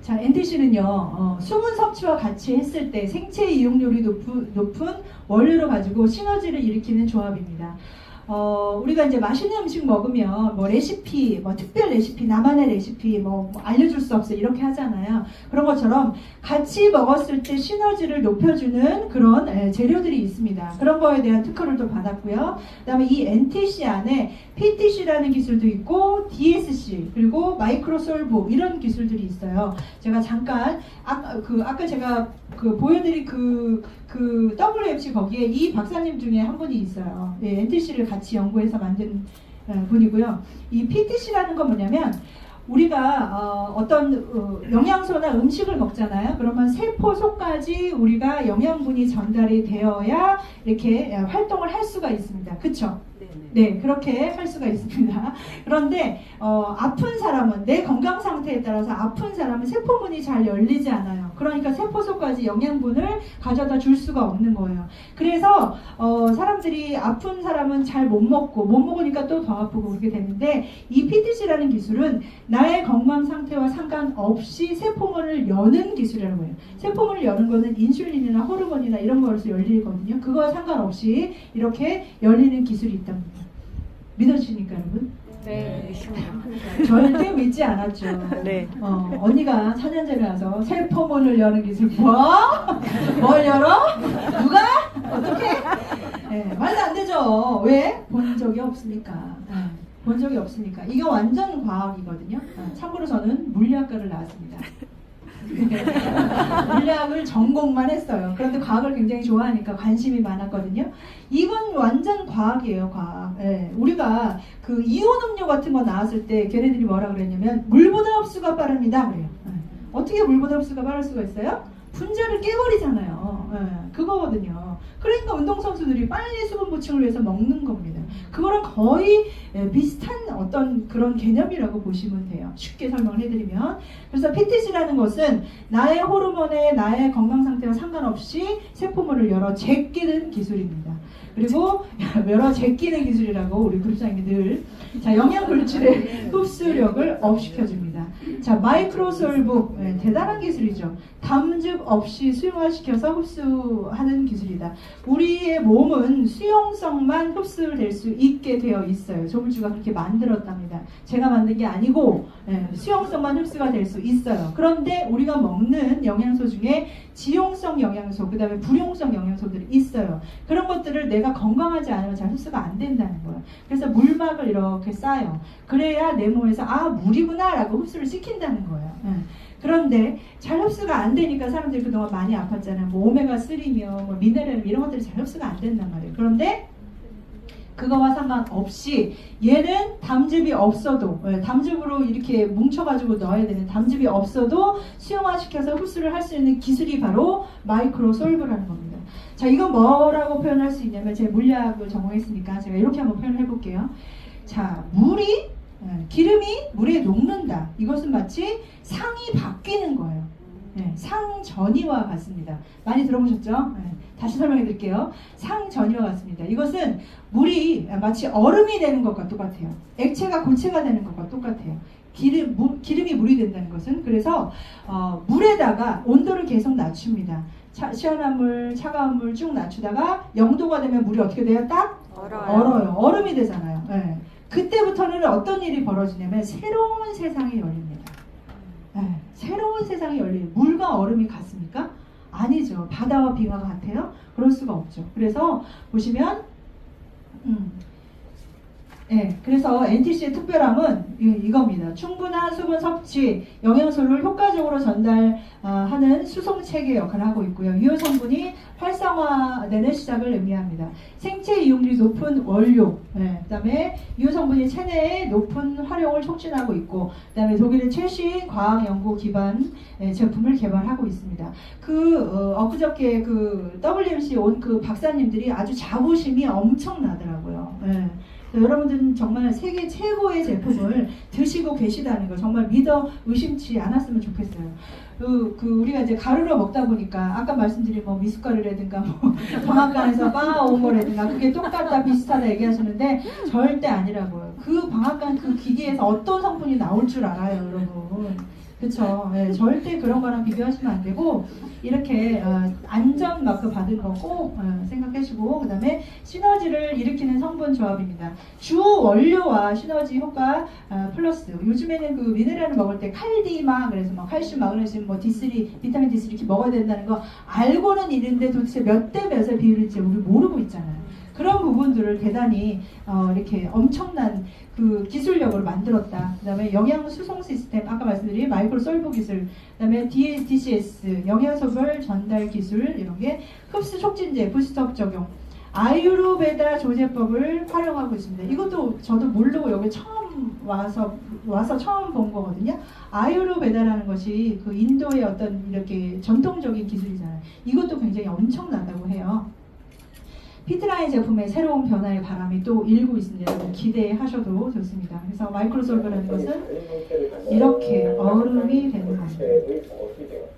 자, NTC는요, 수분 섭취와 같이 했을 때 생체 이용률이 높은 원료로 가지고 시너지를 일으키는 조합입니다. 우리가 이제 맛있는 음식 먹으면 뭐 레시피, 뭐 특별 레시피, 나만의 레시피, 뭐 알려줄 수 없어 이렇게 하잖아요. 그런 것처럼 같이 먹었을 때 시너지를 높여주는 그런 재료들이 있습니다. 그런 거에 대한 특허를 또 받았고요. 그다음에 이 NTC 안에 PTC라는 기술도 있고 DSC 그리고 마이크로솔브 이런 기술들이 있어요. 제가 잠깐 아까 제가 보여드린 그 WMC 거기에 이 박사님 중에 한 분이 있어요. 네, NTC를 같이 연구해서 만든 분이고요. 이 PTC라는 건 뭐냐면 우리가 어떤 영양소나 음식을 먹잖아요. 그러면 세포 속까지 우리가 영양분이 전달이 되어야 이렇게 활동을 할 수가 있습니다. 그쵸? 네, 그렇게 할 수가 있습니다. 그런데 아픈 사람은 내 건강 상태에 따라서 아픈 사람은 세포문이 잘 열리지 않아요. 그러니까 세포 속까지 영양분을 가져다 줄 수가 없는 거예요. 그래서 사람들이 아픈 사람은 잘 못 먹으니까 또 더 아프고 그렇게 되는데 이 PTC라는 기술은 나의 건강 상태와 상관없이 세포문을 여는 기술이라고 해요. 세포문을 여는 거는 인슐린이나 호르몬이나 이런 거에서 열리거든요. 그거와 상관없이 이렇게 열리는 기술이 있답니다. 믿어지십니까 여러분? 네. 절대 믿지 않았죠. 네. 언니가 4년 전에 와서 세포문을 여는 기술 뭐? 뭘 열어? 누가? 어떻게? 네, 말도 안 되죠. 왜? 본 적이 없으니까. 본 적이 없으니까. 이거 완전 과학이거든요. 참고로 저는 물리학과를 나왔습니다. 물리학을 전공만 했어요. 그런데 과학을 굉장히 좋아하니까 관심이 많았거든요. 이건 완전 과학이에요, 과학. 네, 우리가 그 이온 음료 같은 거 나왔을 때 걔네들이 뭐라 그랬냐면 물보다 흡수가 빠릅니다. 그래요. 네. 어떻게 물보다 흡수가 빠를 수가 있어요? 분자를 깨버리잖아요. 네, 그거거든요. 그러니까 운동선수들이 빨리 수분 보충을 위해서 먹는 겁니다. 그거랑 거의 비슷한 어떤 그런 개념이라고 보시면 돼요. 쉽게 설명을 해드리면. 그래서 PTC라는 것은 나의 호르몬에 나의 건강 상태와 상관없이 세포물을 열어 제끼는 기술입니다. 그리고 열어 제끼는 기술이라고 우리 그룹장님이 늘 영양 물질의 흡수력을 업시켜줍니다. 자, 마이크로솔브 대단한 기술이죠. 담즙 없이 수용화시켜서 흡수하는 기술이다. 우리의 몸은 수용성만 흡수될 수 있게 되어 있어요. 조물주가 그렇게 만들었답니다. 제가 만든 게 아니고 수용성만 흡수가 될 수 있어요. 그런데 우리가 먹는 영양소 중에 지용성 영양소, 그 다음에 불용성 영양소들이 있어요. 그런 것들을 내가 건강하지 않으면 잘 흡수가 안 된다는 거예요. 그래서 물막을 이렇게 쌓아요. 그래야 내 몸에서 물이구나 라고 흡수를 시킨다는 거예요. 그런데 잘 흡수가 안 되니까 사람들이 그동안 많이 아팠잖아요. 뭐 오메가3며 뭐 미네랄 이런 것들이 잘 흡수가 안 된단 말이에요. 그런데 그거와 상관없이 얘는 담즙이 없어도 담즙으로 이렇게 뭉쳐가지고 넣어야 되는 담즙이 없어도 수용화시켜서 흡수를 할 수 있는 기술이 바로 마이크로솔브라는 겁니다. 자, 이건 뭐라고 표현할 수 있냐면 제가 물리학을 전공했으니까 제가 이렇게 한번 표현해 볼게요. 자, 기름이 물에 녹는다. 이것은 마치 상이 바뀌는 거예요. 상전이와 같습니다. 많이 들어보셨죠? 다시 설명해 드릴게요. 상전이와 같습니다. 이것은 물이 마치 얼음이 되는 것과 똑같아요. 액체가 고체가 되는 것과 똑같아요. 기름이 물이 된다는 것은 그래서 물에다가 온도를 계속 낮춥니다. 시원한 물, 차가운 물 쭉 낮추다가 0도가 되면 물이 어떻게 돼요? 딱 얼어요. 얼음이 되잖아요. 그때부터는 어떤 일이 벌어지냐면 새로운 세상이 열립니다. 새로운 세상이 열리는 물과 얼음이 같습니까? 아니죠. 바다와 빙하가 같아요? 그럴 수가 없죠. 그래서 보시면 그래서 NTC의 특별함은 이겁니다. 충분한 수분 섭취, 영양소를 효과적으로 전달하는 수송 체계 역할을 하고 있고요. 유효 성분이 활성화되는 시작을 의미합니다. 생체 이용률이 높은 원료, 그다음에 유효 성분이 체내의 높은 활용을 촉진하고 있고, 그다음에 독일의 최신 과학 연구 기반 제품을 개발하고 있습니다. 엊그저께 WMC 온 그 박사님들이 아주 자부심이 엄청나더라고요. 여러분들은 정말 세계 최고의 제품을 드시고 계시다는 거 정말 믿어 의심치 않았으면 좋겠어요. 우리가 이제 가루로 먹다 보니까 아까 말씀드린 뭐 미숫가루라든가 뭐 방앗간에서 빻아온 거라든가 그게 똑같다 비슷하다 얘기하시는데 절대 아니라고요. 그 방앗간 그 기계에서 어떤 성분이 나올 줄 알아요, 여러분. 그쵸? 네, 절대 그런 거랑 비교하시면 안 되고 이렇게 안전 마크 받은 거 꼭 생각하시고, 그 다음에 시너지를 일으키는 성분 조합입니다. 주 원료와 시너지 효과 플러스. 요즘에는 그 미네랄을 먹을 때 칼디막, 그래서 뭐 칼슘, 마그네슘, 뭐 D3, 비타민 D3 이렇게 먹어야 된다는 거 알고는 있는데 도대체 몇 대 몇의 비율일지 우리 모르고 있잖아요. 그런 부분들을 대단히 이렇게 엄청난 그 기술력으로 만들었다. 그 다음에 영양 수송 시스템, 아까 말씀드린 마이크로 솔브 기술, 그 다음에 DCS, 영양소별 전달 기술, 이런 게 흡수 촉진제, 부스트업 적용, 아유르베다 조제법을 활용하고 있습니다. 이것도 저도 모르고 여기 처음 와서 처음 본 거거든요. 아유르베다라는 것이 그 인도의 어떤 이렇게 전통적인 기술이잖아요. 이것도 굉장히 엄청나다고 해요. 피트라인 제품의 새로운 변화의 바람이 또 일고 있습니다. 여러분 기대하셔도 좋습니다. 그래서 마이크로솔브라는 것은 이렇게 얼음이 되는 겁니다.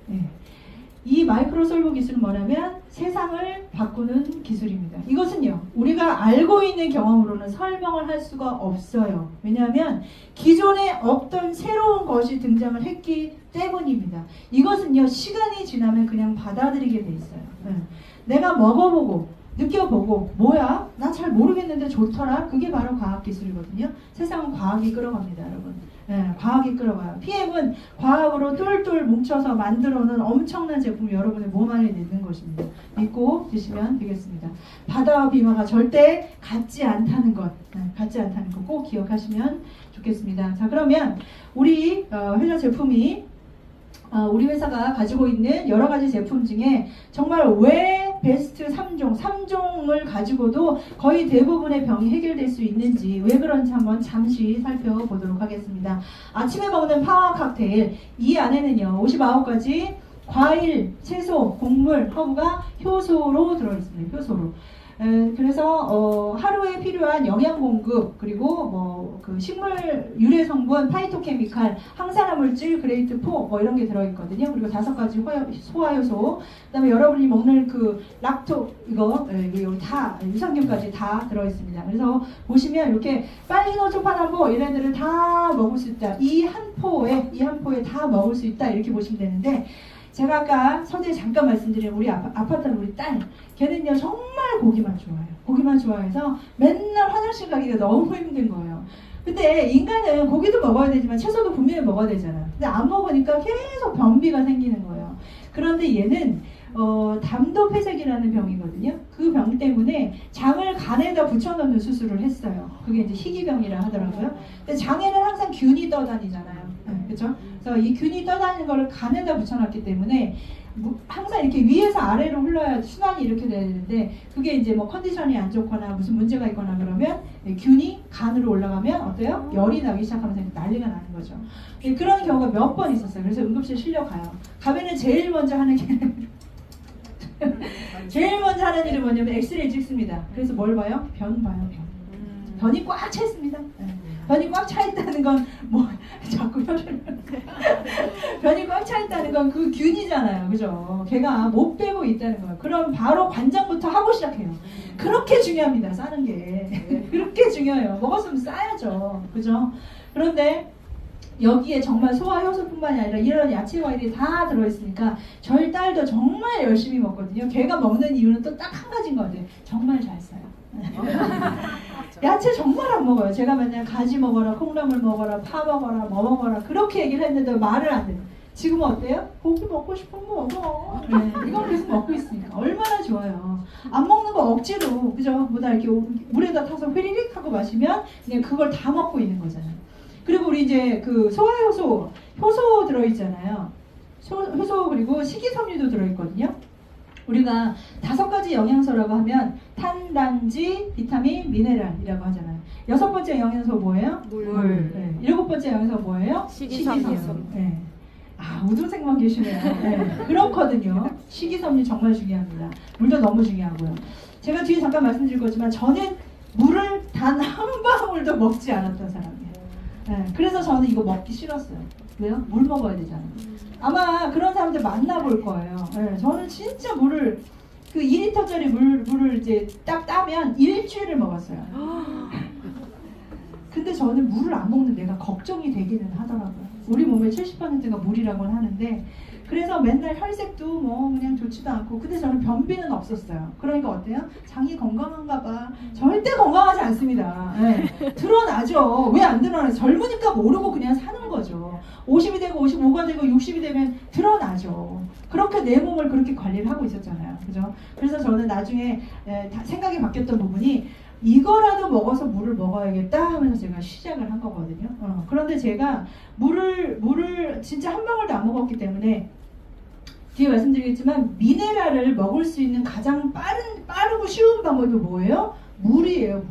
네. 이 마이크로솔브 기술은 뭐냐면 세상을 바꾸는 기술입니다. 이것은요, 우리가 알고 있는 경험으로는 설명을 할 수가 없어요. 왜냐하면 기존에 없던 새로운 것이 등장을 했기 때문입니다. 이것은요, 시간이 지나면 그냥 받아들이게 돼 있어요. 내가 먹어보고 느껴보고 뭐야? 나 잘 모르겠는데 좋더라. 그게 바로 과학기술이거든요. 세상은 과학이 끌어갑니다, 여러분. 네, 과학이 끌어가요. PM은 과학으로 똘똘 뭉쳐서 만들어놓은 엄청난 제품을 여러분의 몸 안에 넣는 것입니다. 믿고 드시면 되겠습니다. 바다와 비마가 절대 같지 않다는 것, 같지 않다는 것 꼭 기억하시면 좋겠습니다. 자, 그러면 우리 회사 제품이 우리 회사가 가지고 있는 여러 가지 제품 중에 정말 왜 베스트 3종을 가지고도 거의 대부분의 병이 해결될 수 있는지, 왜 그런지 한번 잠시 살펴보도록 하겠습니다. 아침에 먹는 파워 칵테일, 이 안에는요 59가지 과일, 채소, 곡물, 허브가 효소로 들어있습니다. 효소로. 그래서 하루에 필요한 영양 공급, 그리고 뭐 그 식물 유래 성분, 파이토케미칼, 항산화 물질, 그레이트 4 뭐 이런 게 들어있거든요. 그리고 5가지 소화 효소, 그다음에 여러분이 먹는 그 락토 이거 다 유산균까지 다 들어있습니다. 그래서 보시면 이렇게 빨리노 초파남보 이런 애들을 다 먹을 수 있다. 이 한 포에 다 먹을 수 있다. 이렇게 보시면 되는데, 제가 아까 서두에 잠깐 말씀드린 우리 아파트는 우리 딸, 걔는요 정말 고기만 좋아해요. 고기만 좋아해서 맨날 화장실 가기가 너무 힘든 거예요. 근데 인간은 고기도 먹어야 되지만 채소도 분명히 먹어야 되잖아요. 근데 안 먹으니까 계속 변비가 생기는 거예요. 그런데 얘는 담도폐색이라는 병이거든요. 그 병 때문에 장을 간에다 붙여넣는 수술을 했어요. 그게 이제 희귀병이라 하더라고요. 근데 장에는 항상 균이 떠다니잖아요. 그렇죠? 그래서 이 균이 떠다니는 거를 간에다 붙여놨기 때문에 항상 이렇게 위에서 아래로 흘러야 순환이 이렇게 되는데, 그게 이제 뭐 컨디션이 안 좋거나 무슨 문제가 있거나 그러면 균이 간으로 올라가면 어때요? 열이 나기 시작하면서 난리가 나는 거죠. 그런 경우가 몇 번 있었어요. 그래서 응급실 실려가요. 가면은 제일 먼저 하는 게 제일 먼저 하는 일은 뭐냐면 엑스레이 찍습니다. 그래서 뭘 봐요? 변 봐요, 변. 변이 꽉 차 있습니다. 변이 꽉 차 있다는 건 뭐 자꾸 혀를 변이 꽉 차 있다는 건 그 균이잖아요, 그죠? 걔가 못 빼고 있다는 거예요. 그럼 바로 관장부터 하고 시작해요. 그렇게 중요합니다, 싸는 게. 그렇게 중요해요. 먹었으면 싸야죠, 그죠? 그런데 여기에 정말 소화 효소뿐만이 아니라 이런 야채 과일이 다 들어있으니까 저희 딸도 정말 열심히 먹거든요. 걔가 먹는 이유는 또 딱 한 가지인 것 같아요. 정말 잘 써요. 야채 정말 안 먹어요. 제가 맨날 가지 먹어라, 콩나물 먹어라, 파 먹어라, 뭐 먹어라 그렇게 얘기를 했는데 말을 안 해요. 지금은 어때요? 고기 먹고 싶으면 먹어. 네, 이건 계속 먹고 있으니까 얼마나 좋아요. 안 먹는 거 억지로, 그죠? 뭐다 이렇게 물에다 타서 휘리릭 하고 마시면 그냥 그걸 다 먹고 있는 거잖아요. 그리고 우리 이제 그 소화효소, 효소 들어있잖아요. 효소 그리고 식이섬유도 들어있거든요. 우리가 5가지 영양소라고 하면 탄단지, 비타민, 미네랄이라고 하잖아요. 6번째 영양소 뭐예요? 물. 네. 7번째 영양소 뭐예요? 식이섬유. 네. 아, 우등생만 계시네요. 네. 그렇거든요. 식이섬유 정말 중요합니다. 물도 너무 중요하고요. 제가 뒤에 잠깐 말씀드릴 거지만 저는 물을 단 한 방울도 먹지 않았던 사람이에요. 네, 그래서 저는 이거 먹기 싫었어요. 왜요? 물 먹어야 되잖아요. 아마 그런 사람들 만나볼 거예요. 네, 저는 진짜 물을 그 2리터짜리 물을 이제 딱 따면 일주일을 먹었어요. 근데 저는 물을 안 먹는 내가 걱정이 되기는 하더라고요. 우리 몸의 70%가 물이라고는 하는데 그래서 맨날 혈색도 뭐 그냥 좋지도 않고 근데 저는 변비는 없었어요. 그러니까 어때요? 장이 건강한가 봐. 절대 건강하지 않습니다. 네. 드러나죠. 왜 안 드러나요? 젊으니까 모르고 그냥 사는 거죠. 50이 되고 55가 되고 60이 되면 드러나죠. 그렇게 내 몸을 그렇게 관리를 하고 있었잖아요. 그죠? 그래서 저는 나중에 생각이 바뀌었던 부분이 이거라도 먹어서 물을 먹어야겠다 하면서 제가 시작을 한 거거든요. 그런데 제가 물을 진짜 한 방울도 안 먹었기 때문에 뒤에 말씀드리겠지만 미네랄을 먹을 수 있는 가장 빠르고 쉬운 방법이 뭐예요? 물이에요.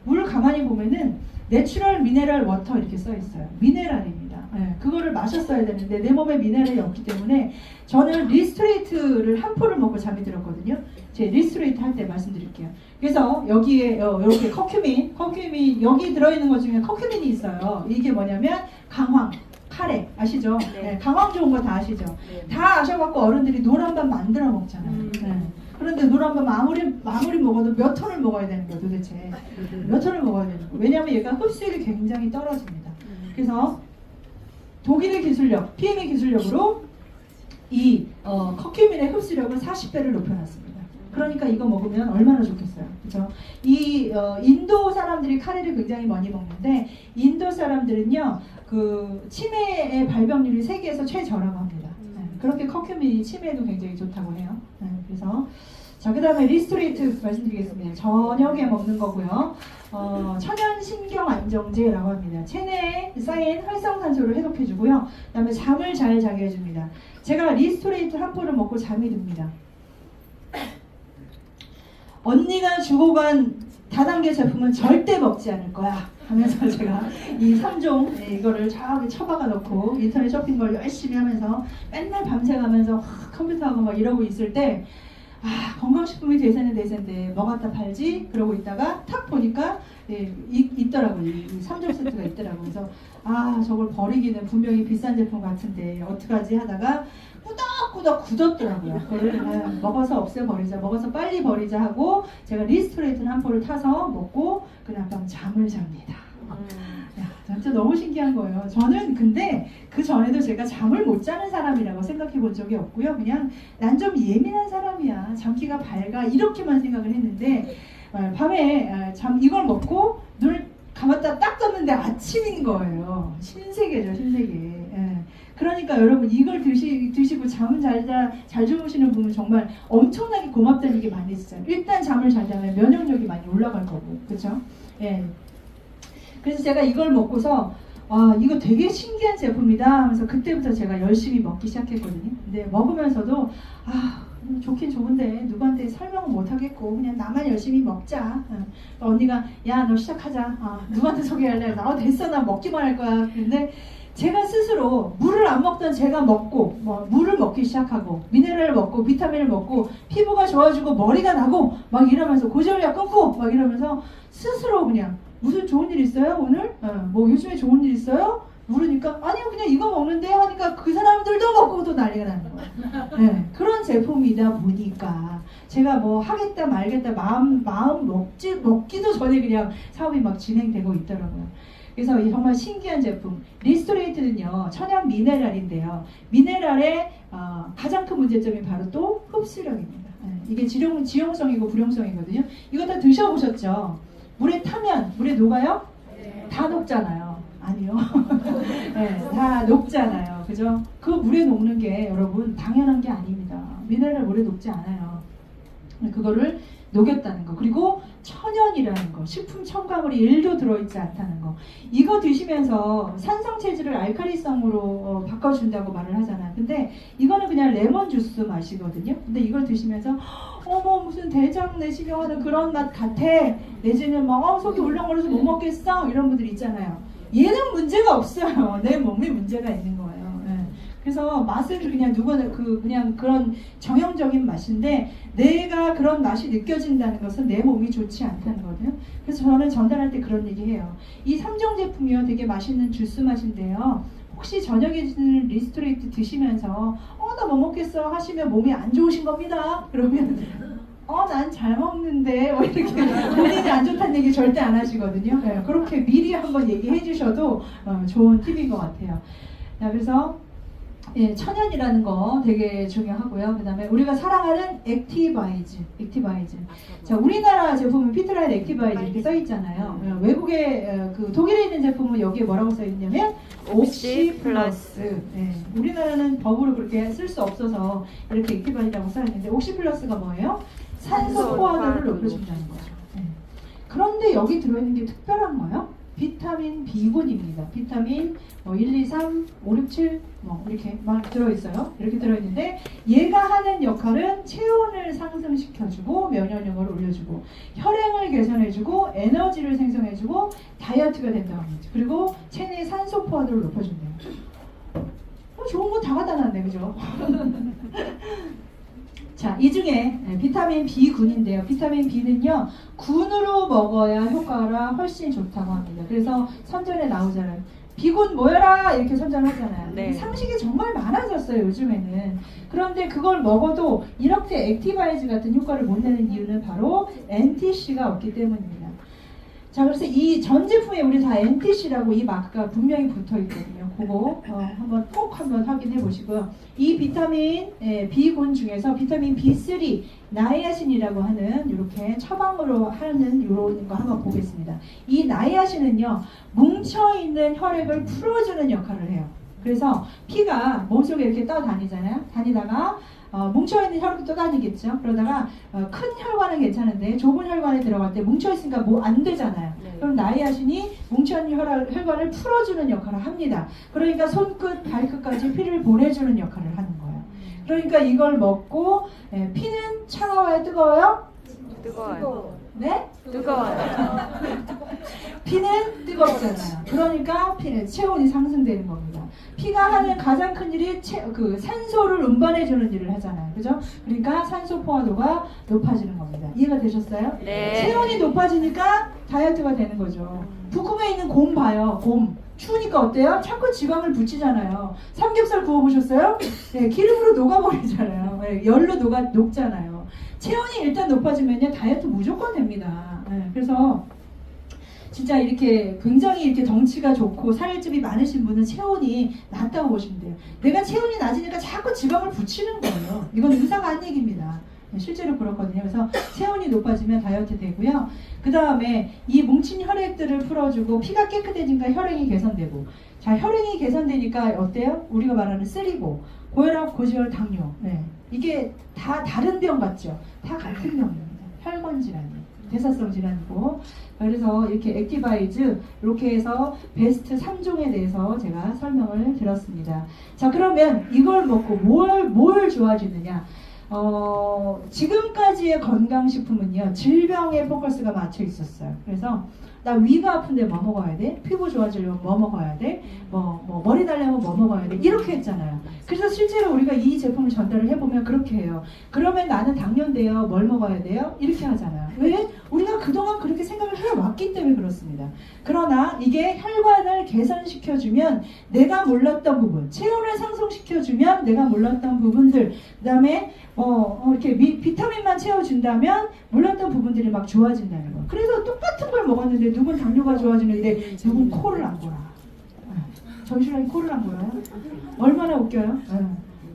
물을 가만히 보면은 내추럴 미네랄 워터 이렇게 써 있어요. 미네랄입니다. 네, 그거를 마셨어야 되는데 내 몸에 미네랄이 없기 때문에 저는 리스트레이트를 한 포를 먹고 잠이 들었거든요. 제 리스트레이트 할 때 말씀드릴게요. 그래서 여기에 이렇게 커큐민 여기 들어있는 것 중에 커큐민이 있어요. 이게 뭐냐면 강황, 카레 아시죠? 네. 네, 강황 좋은 거 다 아시죠? 네. 다 아셔갖고 어른들이 노란밥 만들어 먹잖아요. 네. 그런데 노란밥 아무리 먹어도 몇 톤을 먹어야 되는 거예요 도대체. 몇 톤을 먹어야 되는 거예요. 왜냐하면 얘가 흡수율이 굉장히 떨어집니다. 그래서 독일의 기술력, PM의 기술력으로 이 커큐민의 흡수력을 40배를 높여놨습니다. 그러니까 이거 먹으면 얼마나 좋겠어요. 그죠? 이 인도 사람들이 카레를 굉장히 많이 먹는데 인도 사람들은요 그 치매의 발병률이 세계에서 최저라고 합니다. 네, 그렇게 커큐민이 치매에도 굉장히 좋다고 해요. 네, 그래서 자 그다음에 리스토레이트 말씀드리겠습니다. 저녁에 먹는 거고요. 천연 신경 안정제라고 합니다. 체내에 쌓인 활성산소를 해독해주고요. 그다음에 잠을 잘 자게 해줍니다. 제가 리스토레이트 한 포를 먹고 잠이 듭니다. 언니가 주고 간 다단계 제품은 절대 먹지 않을 거야 하면서 제가 이 3종 이거를 저기 처박아 놓고 인터넷 쇼핑몰 열심히 하면서 맨날 밤새가면서 컴퓨터하고 막 이러고 있을 때 건강식품이 대세인데 뭐 갖다 팔지? 그러고 있다가 탁 보니까 있더라고요. 이 3종 세트가 있더라고요. 그래서 저걸 버리기는 분명히 비싼 제품 같은데 어떡하지 하다가 꾸덕꾸덕 굳었더라고요. 그걸 먹어서 없애버리자, 먹어서 빨리 버리자 하고 제가 리스토레이트는 한 포를 타서 먹고 그냥 밤 잠을 잡니다. 진짜 너무 신기한 거예요. 저는 근데 그 전에도 제가 잠을 못 자는 사람이라고 생각해 본 적이 없고요. 그냥 난 좀 예민한 사람이야. 잠기가 밝아. 이렇게만 생각을 했는데 밤에 이걸 먹고 눈을 감았다 딱 떴는데 아침인 거예요. 신세계죠, 신세계. 그러니까 여러분 이걸 드시고 잠을 잘 주무시는 분은 정말 엄청나게 고맙다는 게 많이 있어요. 일단 잠을 잘 자면 면역력이 많이 올라갈 거고, 그렇죠? 예. 그래서 제가 이걸 먹고서 이거 되게 신기한 제품이다 하면서 그때부터 제가 열심히 먹기 시작했거든요. 근데 먹으면서도 좋긴 좋은데 누구한테 설명은 못 하겠고 그냥 나만 열심히 먹자. 언니가 야 너 시작하자. 누구한테 소개할래? 됐어 나 먹기만 할 거야. 근데 제가 스스로 물을 안 먹던 제가 먹고 물을 먹기 시작하고 미네랄을 먹고 비타민을 먹고 피부가 좋아지고 머리가 나고 막 이러면서 고지혈약 끊고 막 이러면서 스스로 그냥 무슨 좋은 일 있어요 오늘? 뭐 요즘에 좋은 일 있어요? 물으니까 아니요 그냥 이거 먹는데 하니까 그 사람들도 먹고 또 난리가 나는 거예요. 네, 그런 제품이다 보니까 제가 뭐 하겠다 말겠다 마음 먹기도 전에 그냥 사업이 막 진행되고 있더라고요. 그래서 이 정말 신기한 제품 리스토레이트는요 천연 미네랄인데요. 미네랄의 가장 큰 문제점이 바로 또 흡수력입니다. 이게 지용성이고 불용성이거든요. 이거 다 드셔보셨죠? 물에 타면 물에 녹아요? 네. 다 녹잖아요. 아니요. 네, 다 녹잖아요. 그죠? 그 물에 녹는 게 여러분 당연한 게 아닙니다. 미네랄 물에 녹지 않아요. 그거를 녹였다는 거. 그리고 천연이라는 거. 식품 첨가물이 1도 들어있지 않다는 거. 이거 드시면서 산성 체질을 알칼리성으로 바꿔준다고 말을 하잖아요. 근데 이거는 그냥 레몬 주스 맛이거든요. 근데 이걸 드시면서 어머 무슨 대장 내시경 하는 그런 맛 같아. 내지는 막 속이 울렁거려서 못 먹겠어. 이런 분들 있잖아요. 얘는 문제가 없어요. 내 몸에 문제가 있는 거예요. 그래서 맛을 그냥 누구나 그냥 그런 정형적인 맛인데 내가 그런 맛이 느껴진다는 것은 내 몸이 좋지 않다는 거거든요. 그래서 저는 전달할 때 그런 얘기해요. 이 3종 제품이요 되게 맛있는 주스 맛인데요. 혹시 저녁에 리스토레이트 드시면서 나 뭐 먹겠어 하시면 몸이 안 좋으신 겁니다. 그러면 난 잘 먹는데 뭐 이렇게 본인이 안 좋다는 얘기 절대 안 하시거든요. 네, 그렇게 미리 한번 얘기해 주셔도 좋은 팁인 것 같아요. 자, 그래서 천연이라는 거 되게 중요하고요. 그 다음에 우리가 사랑하는 액티바이즈. 자, 우리나라 제품은 피트라이드 액티바이즈 이렇게 써 있잖아요. 외국의 그 독일에 있는 제품은 여기에 뭐라고 써 있냐면 옥시 플러스. 우리나라는 법으로 그렇게 쓸 수 없어서 이렇게 액티바이즈라고 써 있는데 옥시 플러스가 뭐예요? 산소 포화도를 높여준다는 거죠. 그런데 여기 들어있는 게 특별한 거예요. 비타민 B군입니다. 비타민 1, 2, 3, 5, 6, 7 이렇게 막 들어있어요. 이렇게 들어있는데 얘가 하는 역할은 체온을 상승시켜주고 면역력을 올려주고 혈행을 개선해주고 에너지를 생성해주고 다이어트가 된다고 합니다. 그리고 체내 산소 포화도를 높여준대요. 좋은 거 다 갖다 놨네, 그죠? 자, 이 중에 비타민 B군인데요. 비타민 B는요, 군으로 먹어야 효과가 훨씬 좋다고 합니다. 그래서 선전에 나오잖아요. B군 모여라! 이렇게 선전하잖아요. 네. 상식이 정말 많아졌어요, 요즘에는. 그런데 그걸 먹어도 이렇게 액티바이즈 같은 효과를 못 내는 이유는 바로 NTC가 없기 때문입니다. 자, 그래서 이 전 제품에 우리 다 NTC라고 이 마크가 분명히 붙어 있거든요. 그거 꼭 한번 확인해 보시고요. 이 비타민 B군 중에서 비타민 B3 나이아신이라고 하는 이렇게 처방으로 하는 이런 거 한번 보겠습니다. 이 나이아신은요, 뭉쳐 있는 혈액을 풀어주는 역할을 해요. 그래서 피가 몸속에 이렇게 떠다니잖아요. 다니다가 뭉쳐있는 혈액도 떠다니겠죠. 그러다가 큰 혈관은 괜찮은데 좁은 혈관에 들어갈 때 뭉쳐있으니까 뭐 안 되잖아요. 네. 그럼 나이아신이 뭉쳐있는 혈관을 풀어주는 역할을 합니다. 그러니까 손끝, 발끝까지 피를 보내주는 역할을 하는 거예요. 그러니까 이걸 먹고 피는 차가워요? 뜨거워요? 뜨거워요. 네? 뜨거워요. 피는 뜨겁잖아요. 그러니까 체온이 상승되는 겁니다. 피가 하는 가장 큰 일이 산소를 운반해주는 일을 하잖아요. 그죠? 그러니까 산소 포화도가 높아지는 겁니다. 이해가 되셨어요? 네. 체온이 높아지니까 다이어트가 되는 거죠. 북극에 있는 곰 봐요. 곰. 추우니까 어때요? 자꾸 지방을 붙이잖아요. 삼겹살 구워보셨어요? 네, 기름으로 녹아버리잖아요. 네, 열로 녹잖아요. 체온이 일단 높아지면요, 다이어트 무조건 됩니다. 네, 그래서 진짜 이렇게 굉장히 이렇게 덩치가 좋고 살집이 많으신 분은 체온이 낮다고 보시면 돼요. 내가 체온이 낮으니까 자꾸 지방을 붙이는 거예요. 이건 의사가 한 얘기입니다. 실제로 그렇거든요. 그래서 체온이 높아지면 다이어트 되고요. 그 다음에 이 뭉친 혈액들을 풀어주고 피가 깨끗해지니까 혈행이 개선되고, 자, 혈행이 개선되니까 어때요? 우리가 말하는 쓰리고, 고혈압, 고지혈, 당뇨. 네. 이게 다 다른 병 같죠? 다 같은 병입니다. 혈관 질환이, 대사성 질환이고. 그래서 이렇게 액티바이즈 이렇게 해서 베스트 3종에 대해서 제가 설명을 드렸습니다. 자, 그러면 이걸 먹고 뭘 좋아지느냐? 지금까지의 건강식품은요, 질병에 포커스가 맞춰 있었어요. 그래서 나 위가 아픈데 뭐 먹어야 돼? 피부 좋아지려면 뭐 먹어야 돼? 뭐 머리 달려면 뭐 먹어야 돼? 이렇게 했잖아요. 그래서 실제로 우리가 이 제품을 전달을 해보면 그렇게 해요. 그러면 나는 당뇨인데요, 뭘 먹어야 돼요? 이렇게 하잖아요. 왜? 우리가 그동안 그렇게 생각을 해왔기 때문에 그렇습니다. 그러나 이게 혈관을 개선시켜주면 내가 몰랐던 부분, 체온을 상승시켜주면 내가 몰랐던 부분들, 그 다음에 이렇게 비타민만 채워준다면 몰랐던 부분들이 막 좋아진다는 거. 그래서 똑같은 걸 먹었는데 누군 당뇨가 좋아지는데 누군 코를 안 골아. 정신랑이 코를 안 골아요? 얼마나 웃겨요?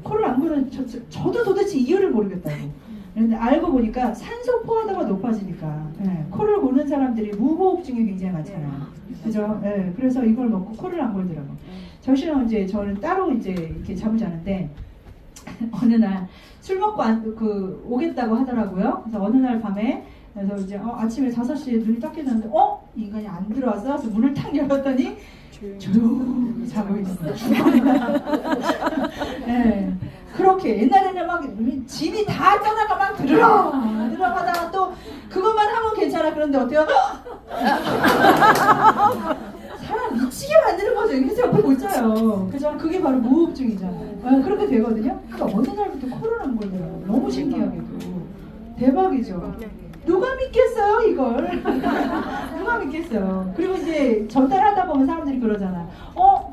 코를 안 고는 저도 도대체 이유를 모르겠다고. 그런데 알고 보니까 산소 포화도가 높아지니까 코를 고는 사람들이 무호흡증이 굉장히 많잖아요. 그죠? 그래서 이걸 먹고 코를 안 골더라고. 정신은 이제 저는 따로 이제 이렇게 잠을 자는데 어느 날 술 먹고 오겠다고 하더라고요. 그래서 어느 날 밤에 그래서 이제 아침에 5시에 눈이 딱 깨졌는데 이 인간이 안 들어왔어? 그래서 문을 탁 열었더니 조용히 자고 있어요. 네, 그렇게 옛날에는 막 집이 다 떠나가 막 들어가다가 또 그것만 하면 괜찮아. 그런데 어때요? 사람 미치게 만드는 거죠. 그래서 옆에 못 자요. 그죠? 그게 바로 무호흡증이잖아요. 그렇게 되거든요. 그 어느 날부터 코로나인 걸려요. 너무 신기하게도. 대박이죠. 누가 믿겠어요, 이걸? 누가 믿겠어요? 그리고 이제 전달하다 보면 사람들이 그러잖아.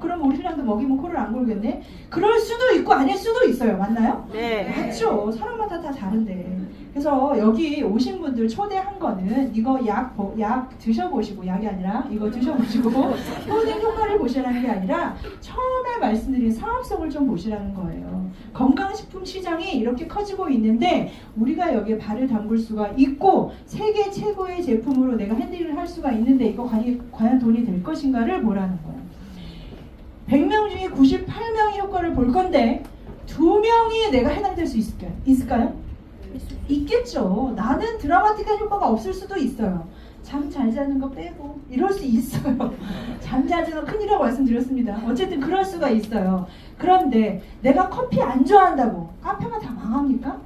그럼 우리 신랑도 먹이면 코를 안 걸겠네? 그럴 수도 있고 아닐 수도 있어요. 맞나요? 네. 맞죠. 사람마다 다 다른데. 그래서 여기 오신 분들 초대한 거는 이거 약 드셔보시고, 약이 아니라 이거 드셔보시고 효능 효과를 보시라는 게 아니라 처음에 말씀드린 사업성을 좀 보시라는 거예요. 건강식품 시장이 이렇게 커지고 있는데 우리가 여기에 발을 담글 수가 있고 세계 최고의 제품으로 내가 핸들을 할 수가 있는데 이거 과연 돈이 될 것인가를 보라는 거예요. 100명 중에 98명이 효과를 볼 건데 2명이 내가 해당될 수 있을까요? 있겠죠. 나는 드라마틱한 효과가 없을 수도 있어요. 잠 잘 자는 거 빼고 이럴 수 있어요. 잠 잘 자는 거 큰일이라고 말씀드렸습니다. 어쨌든 그럴 수가 있어요. 그런데 내가 커피 안 좋아한다고 카페가 다 망합니까?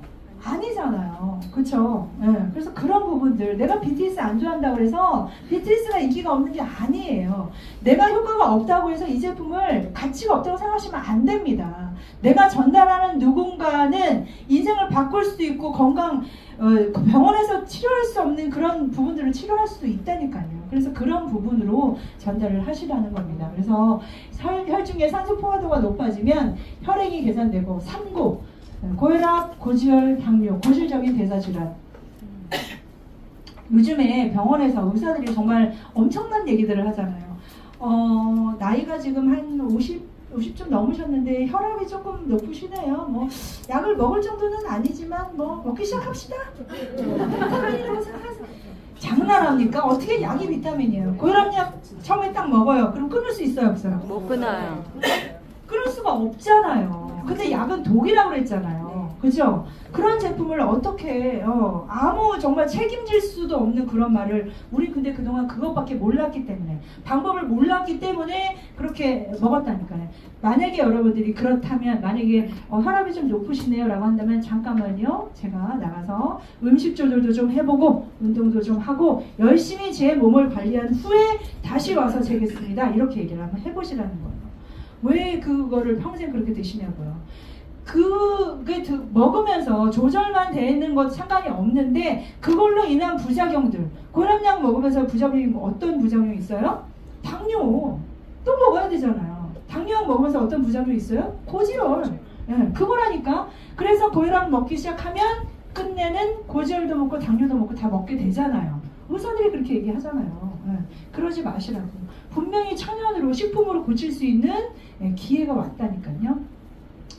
아니잖아요. 그렇죠? 네. 그래서 그런 부분들, 내가 BTS 안 좋아한다고 해서 BTS가 인기가 없는 게 아니에요. 내가 효과가 없다고 해서 이 제품을 가치가 없다고 생각하시면 안 됩니다. 내가 전달하는 누군가는 인생을 바꿀 수도 있고 병원에서 치료할 수 없는 그런 부분들을 치료할 수도 있다니까요. 그래서 그런 부분으로 전달을 하시라는 겁니다. 그래서 혈중의 산소 포화도가 높아지면 혈액이 개선되고 삼고, 고혈압, 고지혈, 당뇨, 고질적인 대사질환. 요즘에 병원에서 의사들이 정말 엄청난 얘기들을 하잖아요. 나이가 지금 한 50 좀 넘으셨는데 혈압이 조금 높으시네요. 뭐 약을 먹을 정도는 아니지만 뭐 먹기 시작합시다. 비타민이라고 생각하세요. 장난합니까? 어떻게 약이 비타민이에요? 고혈압약 처음에 딱 먹어요. 그럼 끊을 수 있어요, 없어요? 못 끊어요. 끊을 수가 없잖아요. 근데 약은 독이라고 그랬잖아요. 그죠? 그런 제품을 어떻게 아무 정말 책임질 수도 없는 그런 말을, 우리 근데 그동안 그것밖에 몰랐기 때문에, 방법을 몰랐기 때문에 그렇게 먹었다니까요. 만약에 여러분들이 그렇다면, 만약에 혈압이 좀 높으시네요 라고 한다면 잠깐만요, 제가 나가서 음식 조절도 좀 해보고 운동도 좀 하고 열심히 제 몸을 관리한 후에 다시 와서 재겠습니다, 이렇게 얘기를 한번 해보시라는 거예요. 왜 그거를 평생 그렇게 드시냐고요. 그게 먹으면서 조절만 되는 것 상관이 없는데 그걸로 인한 부작용들, 고혈압약 먹으면서 부작용이 어떤 부작용이 있어요? 당뇨 또 먹어야 되잖아요. 당뇨약 먹으면서 어떤 부작용이 있어요? 고지혈. 그거라니까. 그래서 고혈압 먹기 시작하면 끝내는 고지혈도 먹고 당뇨도 먹고 다 먹게 되잖아요. 의사들이 그렇게 얘기하잖아요. 그러지 마시라고. 분명히 천연으로 식품으로 고칠 수 있는 기회가 왔다니까요.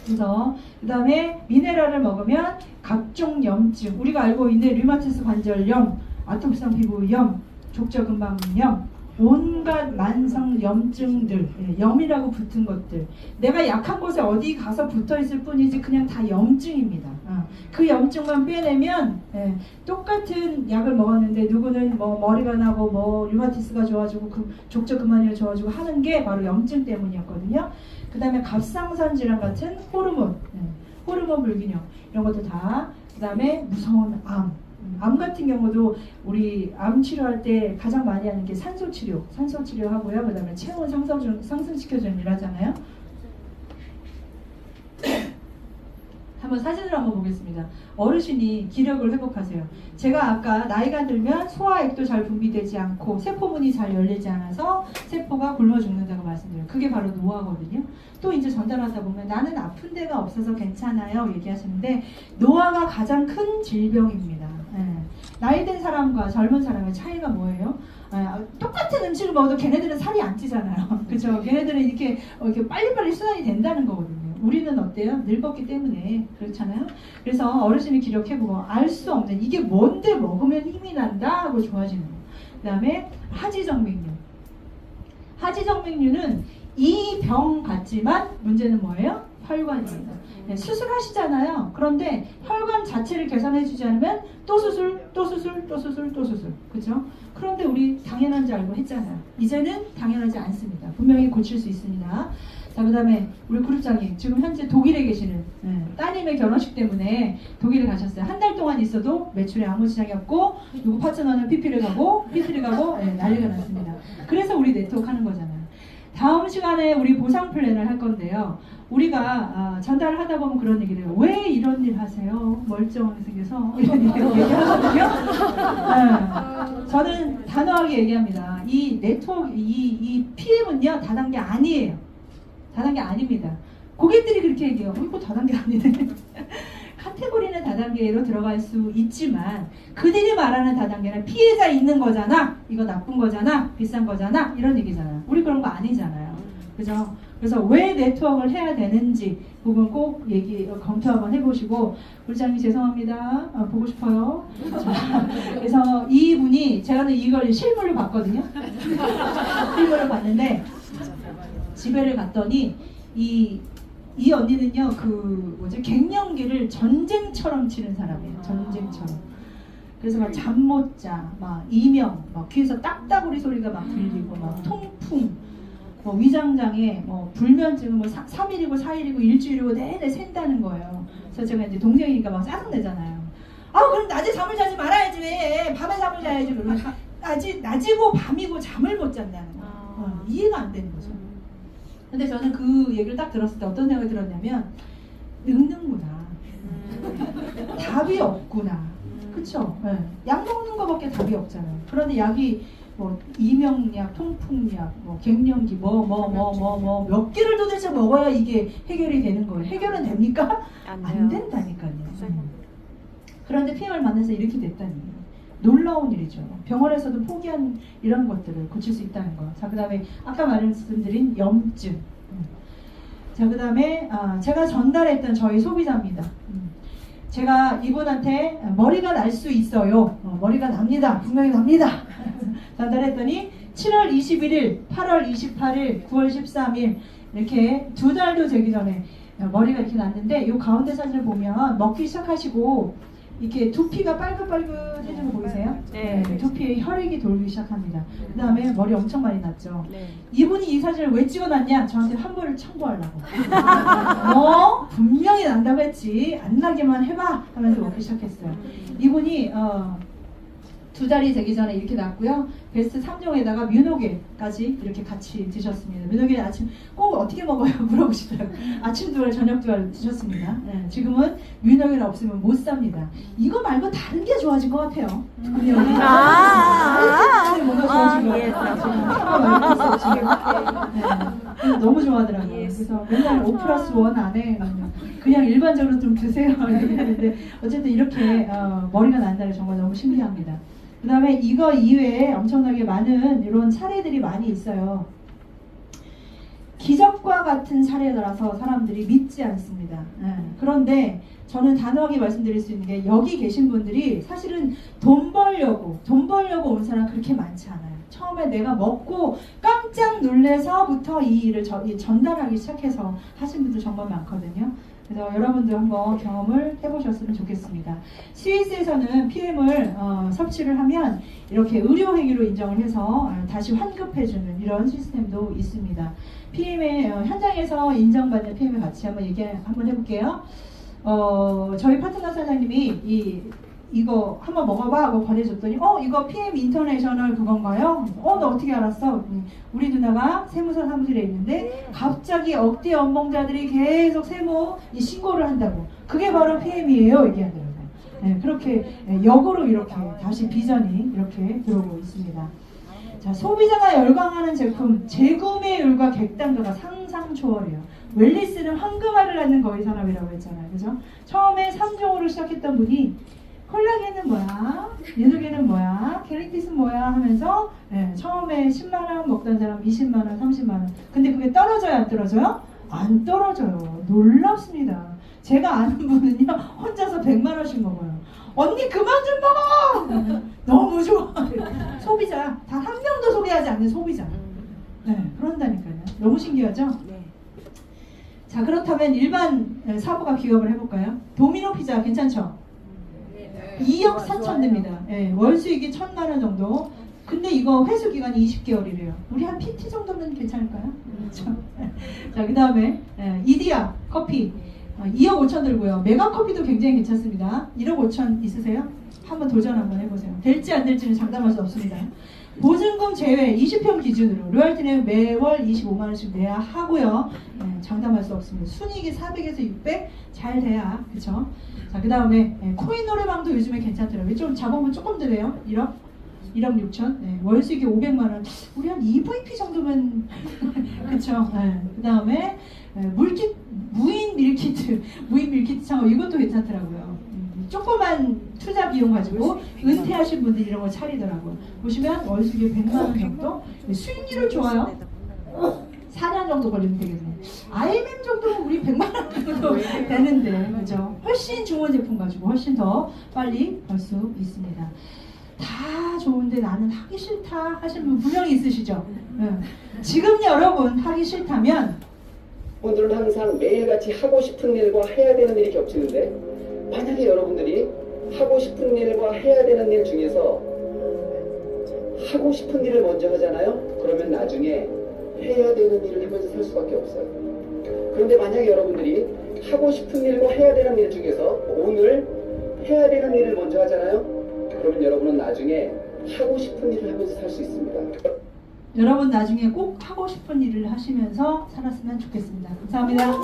그래서 그 다음에 미네랄을 먹으면 각종 염증, 우리가 알고 있는 류마티스 관절염, 아토피성 피부염, 족저근막염, 온갖 만성 염증들, 염이라고 붙은 것들, 내가 약한 곳에 어디 가서 붙어 있을 뿐이지 그냥 다 염증입니다. 그 염증만 빼내면 똑같은 약을 먹었는데 누구는 뭐 머리가 나고 뭐 류마티스가 좋아지고 족저근막염이 좋아지고 하는 게 바로 염증 때문이었거든요. 그 다음에 갑상선 질환 같은 호르몬 불균형, 이런 것도 다. 그 다음에 무서운 암 같은 경우도 우리 암 치료할 때 가장 많이 하는 게 산소 치료하고요. 그 다음에 체온 상승시켜주는 일 하잖아요. 한번 사진을 한번 보겠습니다. 어르신이 기력을 회복하세요. 제가 아까 나이가 들면 소화액도 잘 분비되지 않고 세포문이 잘 열리지 않아서 세포가 굶어 죽는다고 말씀드려요. 그게 바로 노화거든요. 또 이제 전달하다 보면 나는 아픈 데가 없어서 괜찮아요 얘기하시는데, 노화가 가장 큰 질병입니다. 나이 든 사람과 젊은 사람의 차이가 뭐예요? 똑같은 음식을 먹어도 걔네들은 살이 안 찌잖아요. 그죠? 걔네들은 이렇게 빨리빨리 순환이 된다는 거거든요. 우리는 어때요? 늙었기 때문에 그렇잖아요. 그래서 어르신이 기록해보고 알 수 없는, 이게 뭔데 먹으면 힘이 난다 하고 좋아지는 거. 그 다음에 하지정맥류. 하지정맥류는 이 병 같지만 문제는 뭐예요? 혈관입니다. 수술하시잖아요. 그런데 혈관 자체를 개선해주지 않으면 또 수술. 그죠? 그런데 우리 당연한 줄 알고 했잖아요. 이제는 당연하지 않습니다. 분명히 고칠 수 있습니다. 자, 그 다음에 우리 그룹장님, 지금 현재 독일에 계시는 따님의 결혼식 때문에 독일에 가셨어요. 한 달 동안 있어도 매출에 아무 지장이 없고, 누구 파트너는 PT를 가고 난리가 났습니다. 그래서 우리 네트워크 하는 거잖아요. 다음 시간에 우리 보상 플랜을 할 건데요. 우리가 전달을 하다 보면 그런 얘기를 해요. 왜 이런 일 하세요? 멀쩡하게 생겨서 이런 얘기하거든요. 네. 저는 단호하게 얘기합니다. 이 네트워크, 이 PM은요 다단계 아니에요. 다단계 아닙니다. 고객들이 그렇게 얘기해요. 이거 다단계 아니네. 카테고리는 다단계로 들어갈 수 있지만 그들이 말하는 다단계는 피해자 있는 거잖아. 이거 나쁜 거잖아. 비싼 거잖아. 이런 얘기잖아. 우리 그런 거 아니잖아요. 그죠? 그래서 왜 네트워크를 해야 되는지 부분 꼭 검토 한번 해보시고 부장님 죄송합니다. 보고 싶어요. 자, 그래서 이분이 제가 이걸 실물로 봤거든요. 실물로 봤는데 집에를 갔더니 이 언니는요 갱년기를 전쟁처럼 치는 사람이에요. 전쟁처럼. 그래서 막 잠 못 자, 막 이명, 막 귀에서 딱따구리 소리가 막 들리고, 막 통풍, 뭐 위장장애, 뭐 불면증, 뭐 3일이고 4일이고 일주일이고 내내 샌다는 거예요. 그래서 제가 이제 동생이니까 막 짜증내잖아요. 그럼 낮에 잠을 자지 말아야지 왜? 밤에 잠을 자야지. 그러면 낮이고 밤이고 잠을 못 잔다는 거예요. 이해가 안 되는 거죠. 근데 저는 그 얘기를 딱 들었을 때 어떤 생각이 들었냐면 늙는구나. 답이 없구나. 그쵸? 네. 약 먹는 거밖에 답이 없잖아요. 그런데 약이 뭐 이명약, 통풍약, 뭐 갱년기, 몇 개를 도대체 먹어야 이게 해결이 되는 거예요. 해결은 됩니까? 안 된다니까요. 그런데 PM을 만나서 이렇게 됐다니 놀라운 일이죠. 병원에서도 포기한 이런 것들을 고칠 수 있다는 거. 자, 그 다음에 아까 말씀드린 염증. 자, 그 다음에 제가 전달했던 저희 소비자입니다. 제가 이분한테 머리가 날 수 있어요. 머리가 납니다. 분명히 납니다. 전달했더니 7월 21일, 8월 28일, 9월 13일 이렇게 2달도 되기 전에 머리가 이렇게 났는데 이 가운데 사진을 보면 먹기 시작하시고 이렇게 두피가 빨긋빨긋해지는 거 보이세요? 네. 두피에 혈액이 돌기 시작합니다. 그 다음에 머리 엄청 많이 났죠. 네. 이분이 이 사진을 왜 찍어놨냐? 저한테 환불을 청구하려고. 분명히 난다고 했지. 안 나게만 해봐 하면서 먹기 시작했어요. 이분이 2달이 되기 전에 이렇게 났고요. 베스트 3종에다가 뮤노게까지 이렇게 같이 드셨습니다. 뮤노게 아침 꼭 어떻게 먹어요? 물어보시더라고요. 아침 2알, 저녁 2알 드셨습니다. 네, 지금은 뮤노게가 없으면 못 삽니다. 이거 말고 다른 게 좋아진 것 같아요. 뭔가 좋아진 것 같아요. 지금 너무 좋아하더라고요. 그래서 맨날 5+1 안에 그냥 일반적으로 좀 드세요. 이렇게 하는데 어쨌든 이렇게 머리가 난다는 게 정말 너무 신기합니다. 그 다음에 이거 이외에 엄청나게 많은 이런 사례들이 많이 있어요. 기적과 같은 사례라서 사람들이 믿지 않습니다. 그런데 저는 단호하게 말씀드릴 수 있는 게 여기 계신 분들이 사실은 돈 벌려고 온 사람 그렇게 많지 않아요. 처음에 내가 먹고 깜짝 놀래서부터 이 일을 전달하기 시작해서 하신 분들 정말 많거든요. 그래서 여러분들 한번 경험을 해보셨으면 좋겠습니다. 스위스에서는 PM을 섭취를 하면 이렇게 의료행위로 인정을 해서 다시 환급해주는 이런 시스템도 있습니다. PM의 현장에서 인정받는 PM을 같이 한번 한번 해볼게요. 저희 파트너 사장님이 이거 한번 먹어봐 하고 권해줬더니 이거 PM 인터내셔널 그건가요? 너 어떻게 알았어? 우리 누나가 세무서 사무실에 있는데 갑자기 억대 연봉자들이 계속 세무 신고를 한다고. 그게 바로 PM이에요 얘기하더라고요. 네, 그렇게 역으로 이렇게 다시 비전이 이렇게 들어오고 있습니다. 자, 소비자가 열광하는 제품 재구매율과 객단가가 상상 초월해요. 웰리스는 황금알을 낳는 거의 산업이라고 했잖아요. 그죠? 처음에 3종으로 시작했던 분이 콜라겐은 뭐야? 뮤노겐은 뭐야? 켈리티스는 뭐야? 하면서 처음에 10만원 먹던 사람 20만원, 30만원. 근데 그게 떨어져요? 안 떨어져요? 안 떨어져요. 놀랍습니다. 제가 아는 분은요 혼자서 100만원씩 먹어요. 언니 그만 좀 먹어! 너무 좋아. 소비자. 단 한 명도 소개하지 않는 소비자. 네, 그런다니까요. 너무 신기하죠? 네. 자, 그렇다면 일반 사부가 기업을 해볼까요? 도미노 피자 괜찮죠? 2억 4천 됩니다. 네, 월 수익이 1,000만원 정도. 근데 이거 회수 기간이 20개월이래요. 우리 한 PT 정도면 괜찮을까요? 그렇죠? 자, 그 다음에 이디야 커피 2억 5천 들고요. 메가 커피도 굉장히 괜찮습니다. 1억 5천 있으세요? 한번 도전 한번 해보세요. 될지 안 될지는 장담할 수 없습니다. 보증금 제외 20평 기준으로 로열티는 매월 25만 원씩 내야 하고요. 네, 장담할 수 없습니다. 순이익이 400에서 600 잘 돼야 그쵸? 자, 그 다음에 코인 노래방도 요즘에 괜찮더라고요. 좀 잡아보면 조금 드네요. 1억 6천. 네, 월 수익이 500만 원. 우리 한 EVP 정도면 그쵸? 네, 그 다음에 무인 밀키트 창업 이것도 괜찮더라고요. 조그만 투자 비용 가지고 은퇴하신 분들 이런 거 차리더라고요. 보시면 월 수익이 100만 원 정도. 수익률은 좋아요. 4년 정도 걸리면 되겠네요. IMM 정도면 우리 100만 원 정도 되는데, 그죠? 훨씬 좋은 제품 가지고 훨씬 더 빨리 벌 수 있습니다. 다 좋은데 나는 하기 싫다 하시는 분 분명히 있으시죠? 지금 여러분 하기 싫다면 분들은 항상 매일같이 하고 싶은 일과 해야 되는 일이 겹치는데, 만약에 여러분들이 하고 싶은 일과 해야 되는 일 중에서 하고 싶은 일을 먼저 하잖아요? 그러면 나중에 해야 되는 일을 하면서 살 수밖에 없어요. 그런데 만약에 여러분들이 하고 싶은 일과 해야 되는 일 중에서 오늘 해야 되는 일을 먼저 하잖아요? 그러면 여러분은 나중에 하고 싶은 일을 하면서 살 수 있습니다. 여러분 나중에 꼭 하고 싶은 일을 하시면서 살았으면 좋겠습니다. 감사합니다.